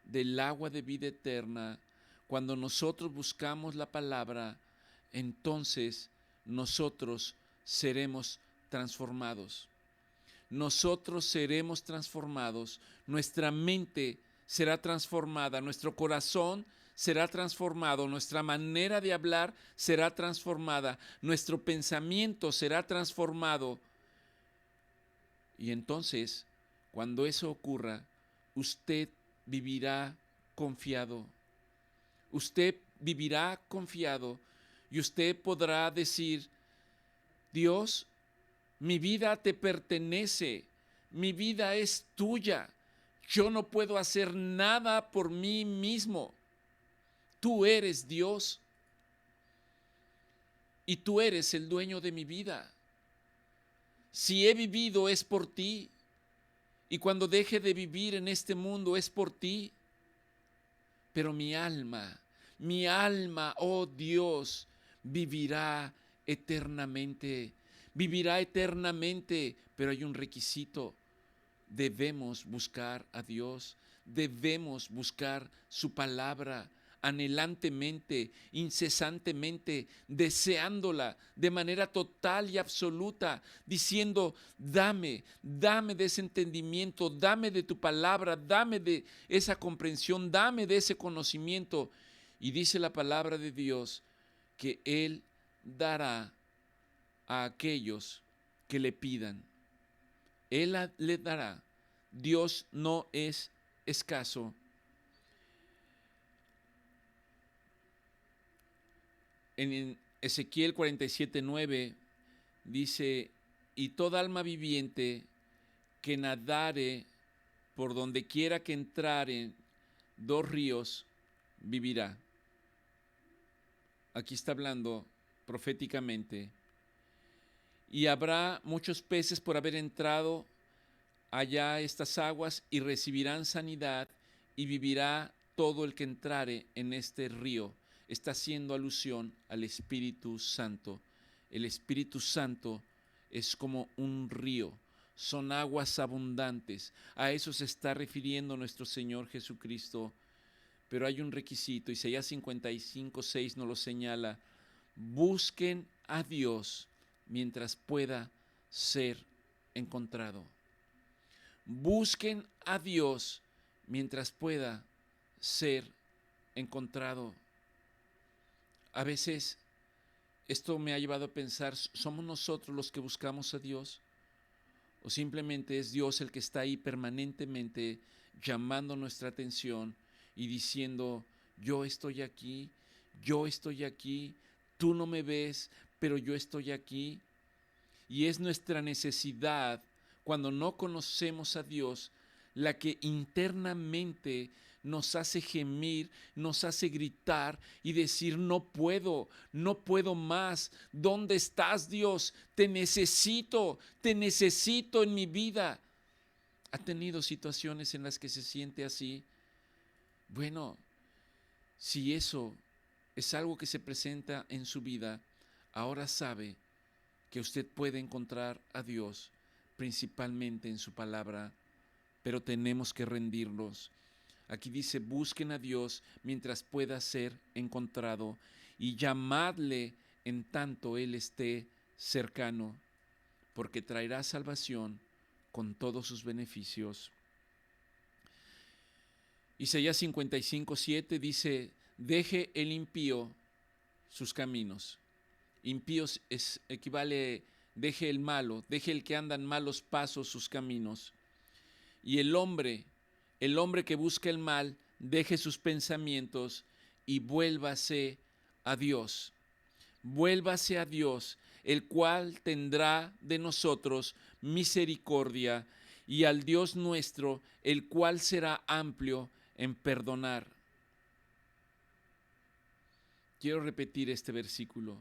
del agua de vida eterna, cuando nosotros buscamos la palabra, entonces nosotros seremos transformados. Nosotros seremos transformados, nuestra mente será transformada, nuestro corazón será transformado, nuestra manera de hablar será transformada, nuestro pensamiento será transformado. Y entonces, cuando eso ocurra, usted vivirá confiado. Usted vivirá confiado y usted podrá decir, Dios, mi vida te pertenece, mi vida es tuya. Yo no puedo hacer nada por mí mismo. Tú eres Dios y tú eres el dueño de mi vida. Si he vivido es por ti Y cuando deje de vivir en este mundo es por ti. Pero mi alma, oh Dios, vivirá eternamente. Vivirá eternamente, pero hay un requisito. Debemos buscar a Dios, debemos buscar su palabra anhelantemente, incesantemente, deseándola de manera total y absoluta, diciendo, dame de ese entendimiento, dame de tu palabra, dame de esa comprensión, dame de ese conocimiento. Y dice la palabra de Dios que Él dará a aquellos que le pidan. Él le dará. Dios no es escaso. En Ezequiel 47:9 dice, y toda alma viviente que nadare por donde quiera que entraren 2 ríos, vivirá. Aquí está hablando proféticamente. Y habrá muchos peces por haber entrado allá estas aguas y recibirán sanidad y vivirá todo el que entrare en este río. Está haciendo alusión al Espíritu Santo. El Espíritu Santo es como un río, son aguas abundantes. A eso se está refiriendo nuestro Señor Jesucristo. Pero hay un requisito, Isaías 55:6 nos lo señala. Busquen a Dios mientras pueda ser encontrado. Busquen a Dios mientras pueda ser encontrado. A veces esto me ha llevado a pensar, ¿somos nosotros los que buscamos a Dios? ¿O simplemente es Dios el que está ahí permanentemente llamando nuestra atención y diciendo, yo estoy aquí, tú no me ves, pero yo estoy aquí? Y es nuestra necesidad, cuando no conocemos a Dios, la que internamente nos hace gemir, nos hace gritar y decir, no puedo más. ¿Dónde estás, Dios? Te necesito en mi vida. ¿Ha tenido situaciones en las que se siente así? Bueno, si eso es algo que se presenta en su vida, ahora sabe que usted puede encontrar a Dios principalmente en su palabra, pero tenemos que rendirnos. Aquí dice, busquen a Dios mientras pueda ser encontrado y llamadle en tanto Él esté cercano, porque traerá salvación con todos sus beneficios. Isaías 55:7 dice, deje el impío sus caminos. Impíos equivale, deje el malo, deje el que anda en malos pasos sus caminos. Y el hombre que busca el mal, deje sus pensamientos y vuélvase a Dios. Vuélvase a Dios, el cual tendrá de nosotros misericordia, y al Dios nuestro, el cual será amplio en perdonar. Quiero repetir este versículo.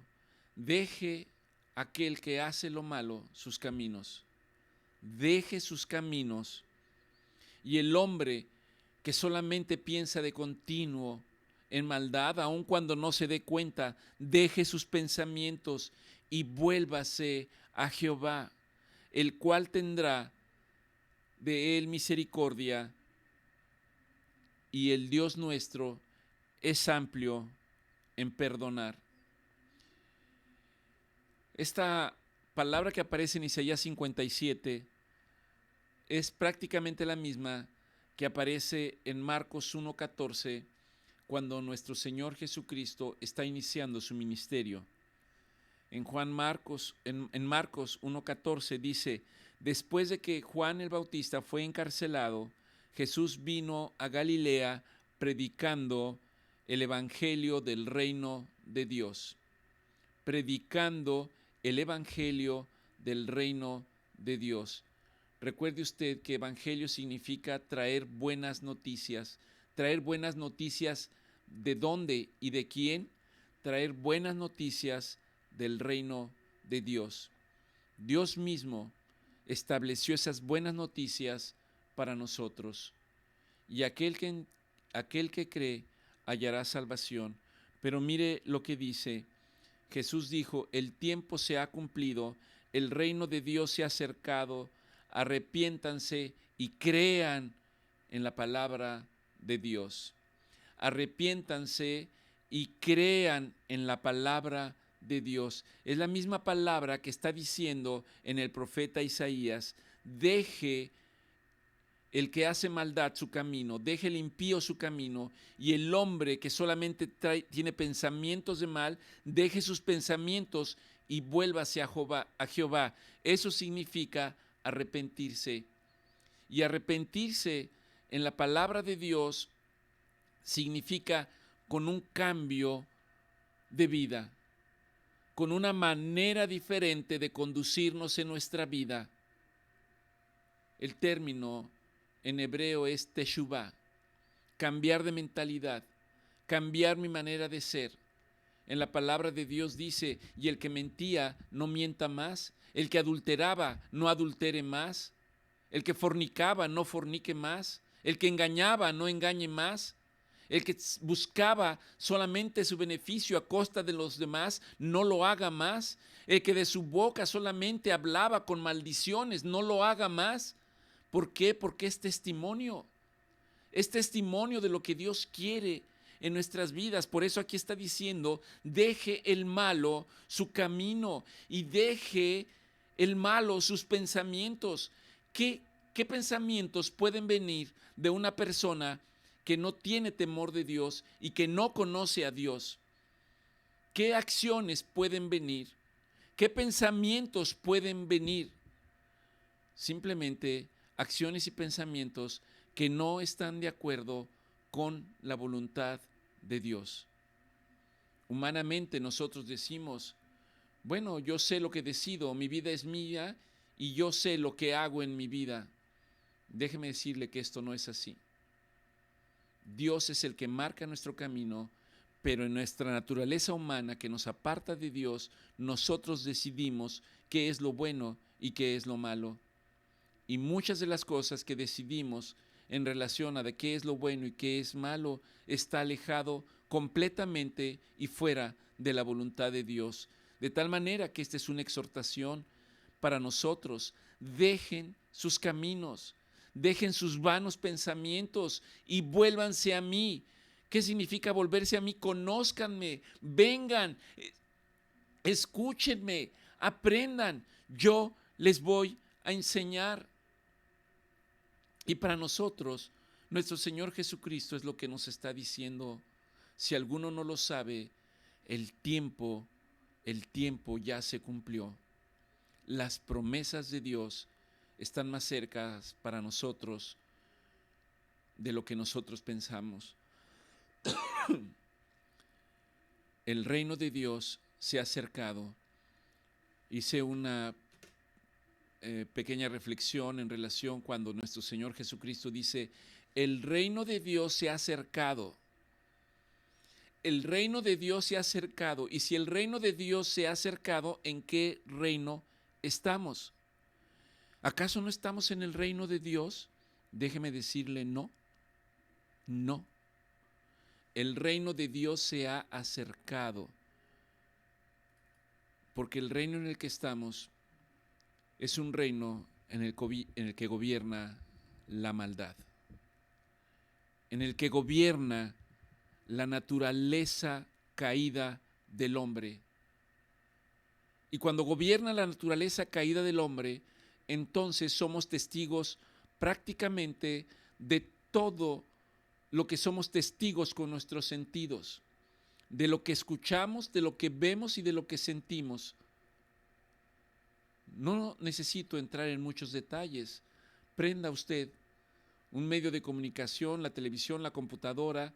Deje aquel que hace lo malo sus caminos. Deje sus caminos. Y el hombre que solamente piensa de continuo en maldad, aun cuando no se dé cuenta, deje sus pensamientos y vuélvase a Jehová, el cual tendrá de él misericordia, y el Dios nuestro es amplio en perdonar. Esta palabra que aparece en Isaías 57 es prácticamente la misma que aparece en Marcos 1:14, cuando nuestro Señor Jesucristo está iniciando su ministerio. En Marcos 1:14 dice, después de que Juan el Bautista fue encarcelado, Jesús vino a Galilea predicando el evangelio del reino de Dios. Predicando el evangelio del reino de Dios. Recuerde usted que evangelio significa traer buenas noticias. Traer buenas noticias ¿de dónde y de quién? Traer buenas noticias del reino de Dios. Dios mismo estableció esas buenas noticias para nosotros. Y aquel que cree hallará salvación. Pero mire lo que dice. Jesús dijo, el tiempo se ha cumplido, el reino de Dios se ha acercado, arrepiéntanse y crean en la palabra de Dios. Arrepiéntanse y crean en la palabra de Dios. Es la misma palabra que está diciendo en el profeta Isaías, deje el que hace maldad su camino, deje el impío su camino, y el hombre que solamente tiene pensamientos de mal, deje sus pensamientos y vuélvase a Jehová. Eso significa arrepentirse. Y arrepentirse en la palabra de Dios significa con un cambio de vida, con una manera diferente de conducirnos en nuestra vida. El término en hebreo es teshuvah, cambiar de mentalidad, cambiar mi manera de ser. En la palabra de Dios dice, y el que mentía no mienta más, el que adulteraba no adultere más, el que fornicaba no fornique más, el que engañaba no engañe más, el que buscaba solamente su beneficio a costa de los demás no lo haga más, el que de su boca solamente hablaba con maldiciones no lo haga más. ¿Por qué? Porque es testimonio de lo que Dios quiere en nuestras vidas. Por eso aquí está diciendo, deje el malo su camino y deje el malo sus pensamientos. ¿Qué pensamientos pueden venir de una persona que no tiene temor de Dios y que no conoce a Dios? ¿Qué acciones pueden venir? ¿Qué pensamientos pueden venir? Simplemente acciones y pensamientos que no están de acuerdo con la voluntad de Dios. Humanamente nosotros decimos, bueno, yo sé lo que decido, mi vida es mía y yo sé lo que hago en mi vida. Déjeme decirle que esto no es así. Dios es el que marca nuestro camino, pero en nuestra naturaleza humana que nos aparta de Dios, nosotros decidimos qué es lo bueno y qué es lo malo. Y muchas de las cosas que decidimos en relación a de qué es lo bueno y qué es malo está alejado completamente y fuera de la voluntad de Dios. De tal manera que esta es una exhortación para nosotros. Dejen sus caminos, dejen sus vanos pensamientos y vuélvanse a mí. ¿Qué significa volverse a mí? Conózcanme, vengan, escúchenme, aprendan. Yo les voy a enseñar. Y para nosotros, nuestro Señor Jesucristo es lo que nos está diciendo. Si alguno no lo sabe, el tiempo ya se cumplió. Las promesas de Dios están más cerca para nosotros de lo que nosotros pensamos. El reino de Dios se ha acercado. Hice una pequeña reflexión en relación cuando nuestro Señor Jesucristo dice, el reino de Dios se ha acercado. El reino de Dios se ha acercado. Y si el reino de Dios se ha acercado, ¿en qué reino estamos? ¿Acaso no estamos en el reino de Dios? Déjeme decirle no. No. El reino de Dios se ha acercado. Porque el reino en el que estamos es un reino en el que gobierna la maldad, en el que gobierna la naturaleza caída del hombre. Y cuando gobierna la naturaleza caída del hombre, entonces somos testigos prácticamente de todo lo que somos testigos con nuestros sentidos, de lo que escuchamos, de lo que vemos y de lo que sentimos. No necesito entrar en muchos detalles. Prenda usted un medio de comunicación, la televisión, la computadora,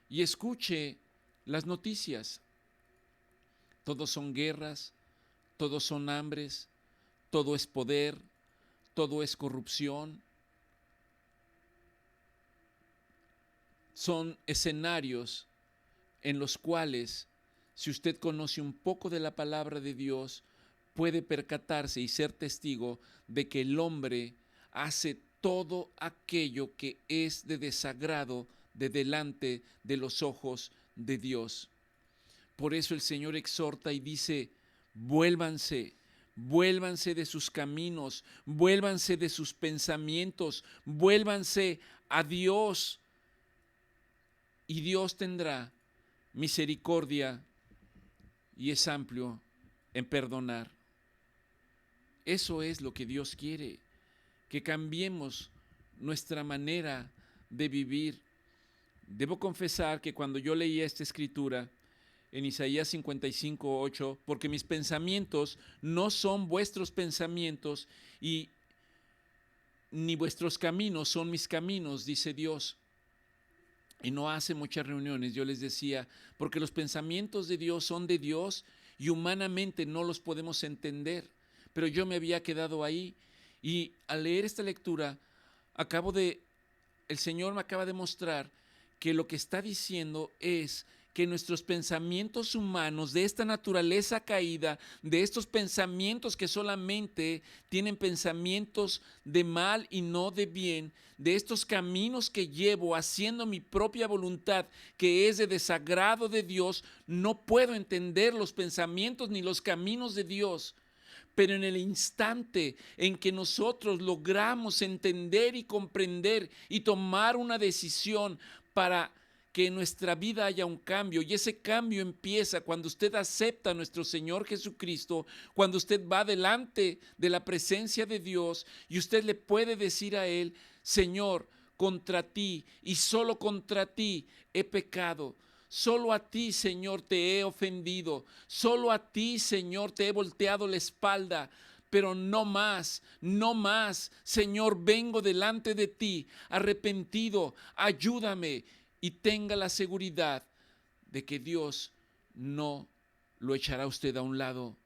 y escuche las noticias. Todos son guerras, todos son hambres, todo es poder, todo es corrupción. Son escenarios en los cuales, si usted conoce un poco de la palabra de Dios, puede percatarse y ser testigo de que el hombre hace todo aquello que es de desagrado de delante de los ojos de Dios. Por eso el Señor exhorta y dice: vuélvanse, vuélvanse de sus caminos, vuélvanse de sus pensamientos, vuélvanse a Dios, y Dios tendrá misericordia y es amplio en perdonar. Eso es lo que Dios quiere, que cambiemos nuestra manera de vivir. Debo confesar que cuando yo leía esta escritura en Isaías 55:8, porque mis pensamientos no son vuestros pensamientos y ni vuestros caminos son mis caminos, dice Dios. Y no hace muchas reuniones yo les decía, porque los pensamientos de Dios son de Dios y humanamente no los podemos entender. Pero yo me había quedado ahí y al leer esta lectura, el Señor me acaba de mostrar que lo que está diciendo es que nuestros pensamientos humanos, de esta naturaleza caída, de estos pensamientos que solamente tienen pensamientos de mal y no de bien, de estos caminos que llevo haciendo mi propia voluntad, que es de desagrado de Dios, no puedo entender los pensamientos ni los caminos de Dios. Pero en el instante en que nosotros logramos entender y comprender y tomar una decisión para que en nuestra vida haya un cambio, y ese cambio empieza cuando usted acepta a nuestro Señor Jesucristo, cuando usted va delante de la presencia de Dios y usted le puede decir a Él: Señor, contra ti y solo contra ti he pecado. Solo a ti, Señor, te he ofendido. Solo a ti, Señor, te he volteado la espalda. Pero no más, no más. Señor, vengo delante de ti, arrepentido. Ayúdame y tenga la seguridad de que Dios no lo echará a usted a un lado,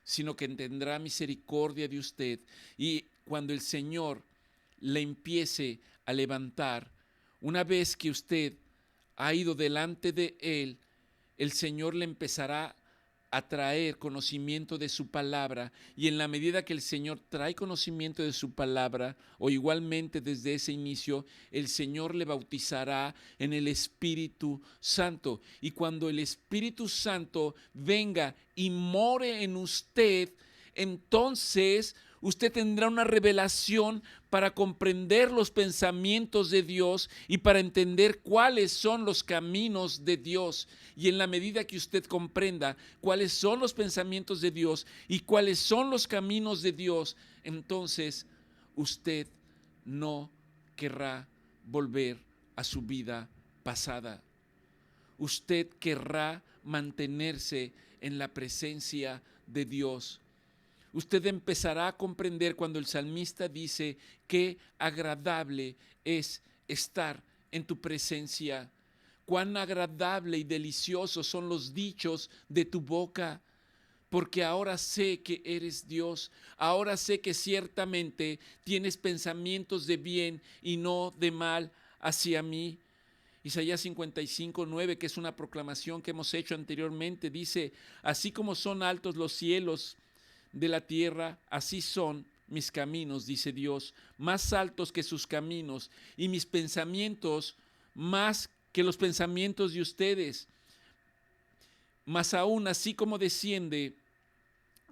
sino que tendrá misericordia de usted. Y cuando el Señor le empiece a levantar, una vez que usted ha ido delante de Él, el Señor le empezará a traer conocimiento de su palabra, y en la medida que el Señor trae conocimiento de su palabra, o igualmente desde ese inicio, el Señor le bautizará en el Espíritu Santo. Y cuando el Espíritu Santo venga y more en usted, entonces usted tendrá una revelación para comprender los pensamientos de Dios y para entender cuáles son los caminos de Dios. Y en la medida que usted comprenda cuáles son los pensamientos de Dios y cuáles son los caminos de Dios, entonces usted no querrá volver a su vida pasada. Usted querrá mantenerse en la presencia de Dios. Usted empezará a comprender cuando el salmista dice: qué agradable es estar en tu presencia. Cuán agradable y deliciosos son los dichos de tu boca, porque ahora sé que eres Dios. Ahora sé que ciertamente tienes pensamientos de bien y no de mal hacia mí. Isaías 55:9, que es una proclamación que hemos hecho anteriormente, dice: así como son altos los cielos de la tierra, así son mis caminos, dice Dios, más altos que sus caminos, y mis pensamientos más que los pensamientos de ustedes. Más aún, así como desciende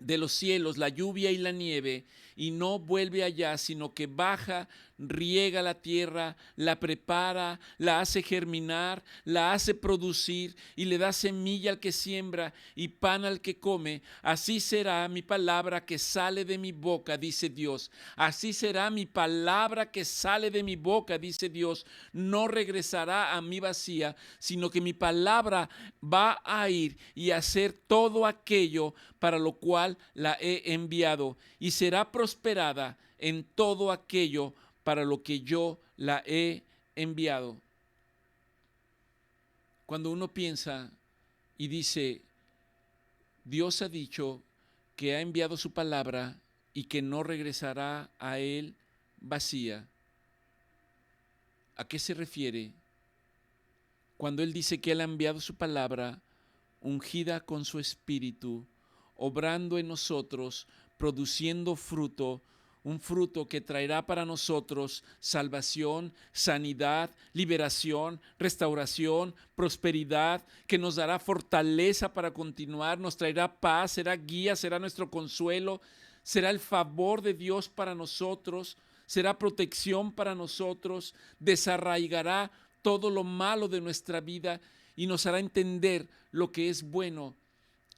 de los cielos la lluvia y la nieve, y no vuelve allá, sino que baja, riega la tierra, la prepara, la hace germinar, la hace producir y le da semilla al que siembra y pan al que come. Así será mi palabra que sale de mi boca, dice Dios. Así será mi palabra que sale de mi boca, dice Dios. No regresará a mí vacía, sino que mi palabra va a ir y hacer todo aquello para lo cual la he enviado, y será prosperada en todo aquello para lo que yo la he enviado. Cuando uno piensa y dice: Dios ha dicho que ha enviado su palabra y que no regresará a él vacía, ¿a qué se refiere? Cuando él dice que él ha enviado su palabra ungida con su espíritu, obrando en nosotros, produciendo fruto, un fruto que traerá para nosotros salvación, sanidad, liberación, restauración, prosperidad, que nos dará fortaleza para continuar, nos traerá paz, será guía, será nuestro consuelo, será el favor de Dios para nosotros, será protección para nosotros, desarraigará todo lo malo de nuestra vida y nos hará entender lo que es bueno.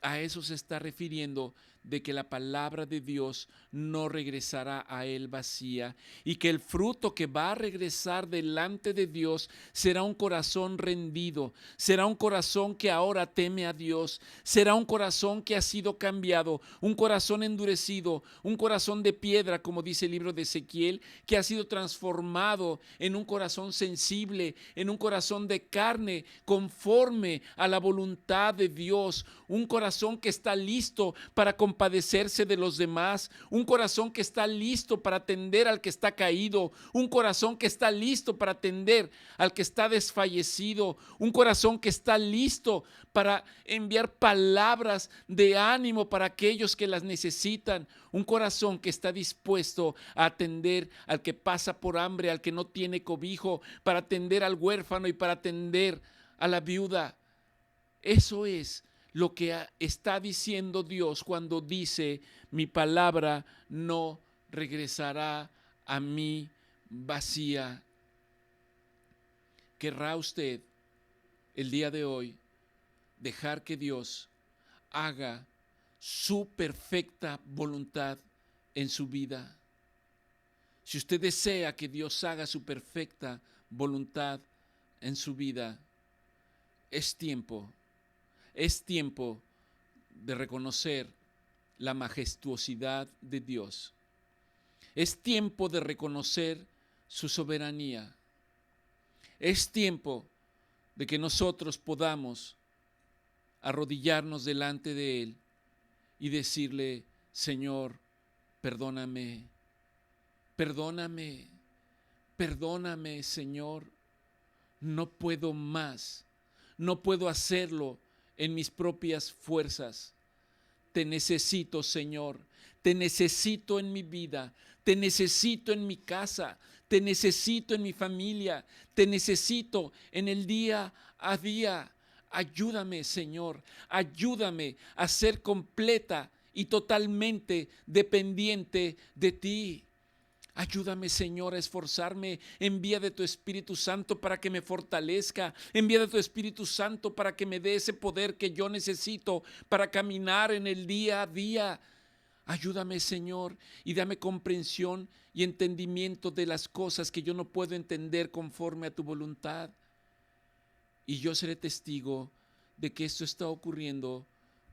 A eso se está refiriendo, de que la palabra de Dios no regresará a él vacía y que el fruto que va a regresar delante de Dios será un corazón rendido, será un corazón que ahora teme a Dios, será un corazón que ha sido cambiado, un corazón endurecido, un corazón de piedra, como dice el libro de Ezequiel, que ha sido transformado en un corazón sensible, en un corazón de carne, conforme a la voluntad de Dios, un corazón que está listo para compadecerse de los demás, un corazón que está listo para atender al que está caído, un corazón que está listo para atender al que está desfallecido, un corazón que está listo para enviar palabras de ánimo para aquellos que las necesitan, un corazón que está dispuesto a atender al que pasa por hambre, al que no tiene cobijo, para atender al huérfano y para atender a la viuda. Eso es lo que está diciendo Dios cuando dice: mi palabra no regresará a mí vacía. ¿Querrá usted el día de hoy dejar que Dios haga su perfecta voluntad en su vida? Si usted desea que Dios haga su perfecta voluntad en su vida, es tiempo de reconocer la majestuosidad de Dios. Es tiempo de reconocer su soberanía. Es tiempo de que nosotros podamos arrodillarnos delante de Él y decirle: Señor, perdóname, perdóname, perdóname, Señor. No puedo más, no puedo hacerlo en mis propias fuerzas. Te necesito, Señor, te necesito en mi vida, te necesito en mi casa, te necesito en mi familia, te necesito en el día a día. Ayúdame, Señor, ayúdame a ser completa y totalmente dependiente de ti. Ayúdame, Señor, a esforzarme. Envía de tu Espíritu Santo para que me fortalezca. Envía de tu Espíritu Santo para que me dé ese poder que yo necesito para caminar en el día a día. Ayúdame, Señor, y dame comprensión y entendimiento de las cosas que yo no puedo entender conforme a tu voluntad. Y yo seré testigo de que esto está ocurriendo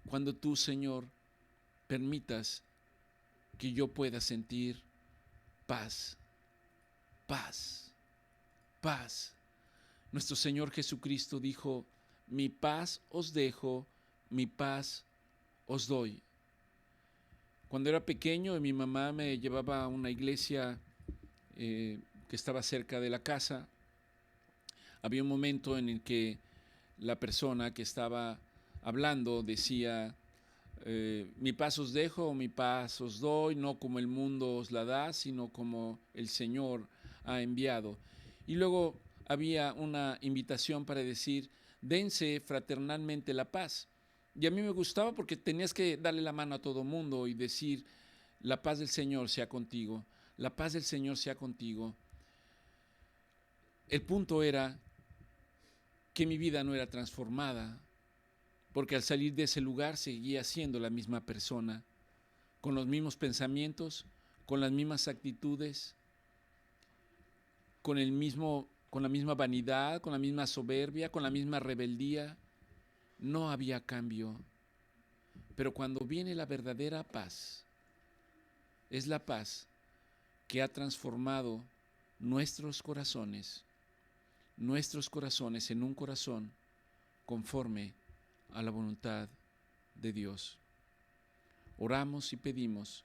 cuando tú, Señor, permitas que yo pueda sentir paz, paz, paz. Nuestro Señor Jesucristo dijo: mi paz os dejo, mi paz os doy. Cuando era pequeño, mi mamá me llevaba a una iglesia que estaba cerca de la casa. Había un momento en el que la persona que estaba hablando decía: mi paz os dejo, mi paz os doy, no como el mundo os la da, sino como el Señor ha enviado. Y luego había una invitación para decir: dense fraternalmente la paz. Y a mí me gustaba porque tenías que darle la mano a todo mundo y decir: la paz del Señor sea contigo, la paz del Señor sea contigo. El punto era que mi vida no era transformada, porque al salir de ese lugar seguía siendo la misma persona, con los mismos pensamientos, con las mismas actitudes, con la misma vanidad, con la misma soberbia, con la misma rebeldía. No había cambio. Pero cuando viene la verdadera paz, es la paz que ha transformado nuestros corazones en un corazón conforme a la voluntad de Dios. Oramos y pedimos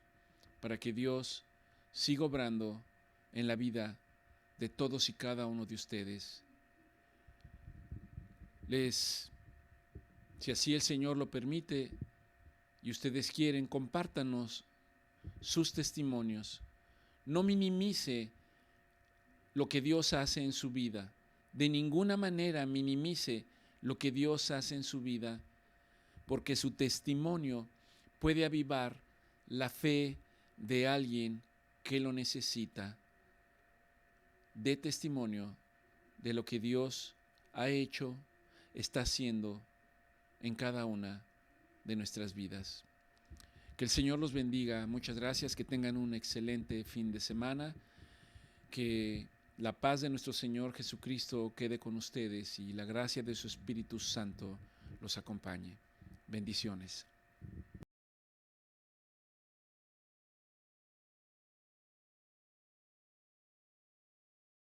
para que Dios siga obrando en la vida de todos y cada uno de ustedes. Si así el Señor lo permite y ustedes quieren, compártanos sus testimonios No minimice lo que Dios hace en su vida. De ninguna manera minimice lo que Dios hace en su vida, porque su testimonio puede avivar la fe de alguien que lo necesita. Dé testimonio de lo que Dios ha hecho, está haciendo en cada una de nuestras vidas. Que el Señor los bendiga. Muchas gracias. Que tengan un excelente fin de semana. Que la paz de nuestro Señor Jesucristo quede con ustedes y la gracia de su Espíritu Santo los acompañe. Bendiciones.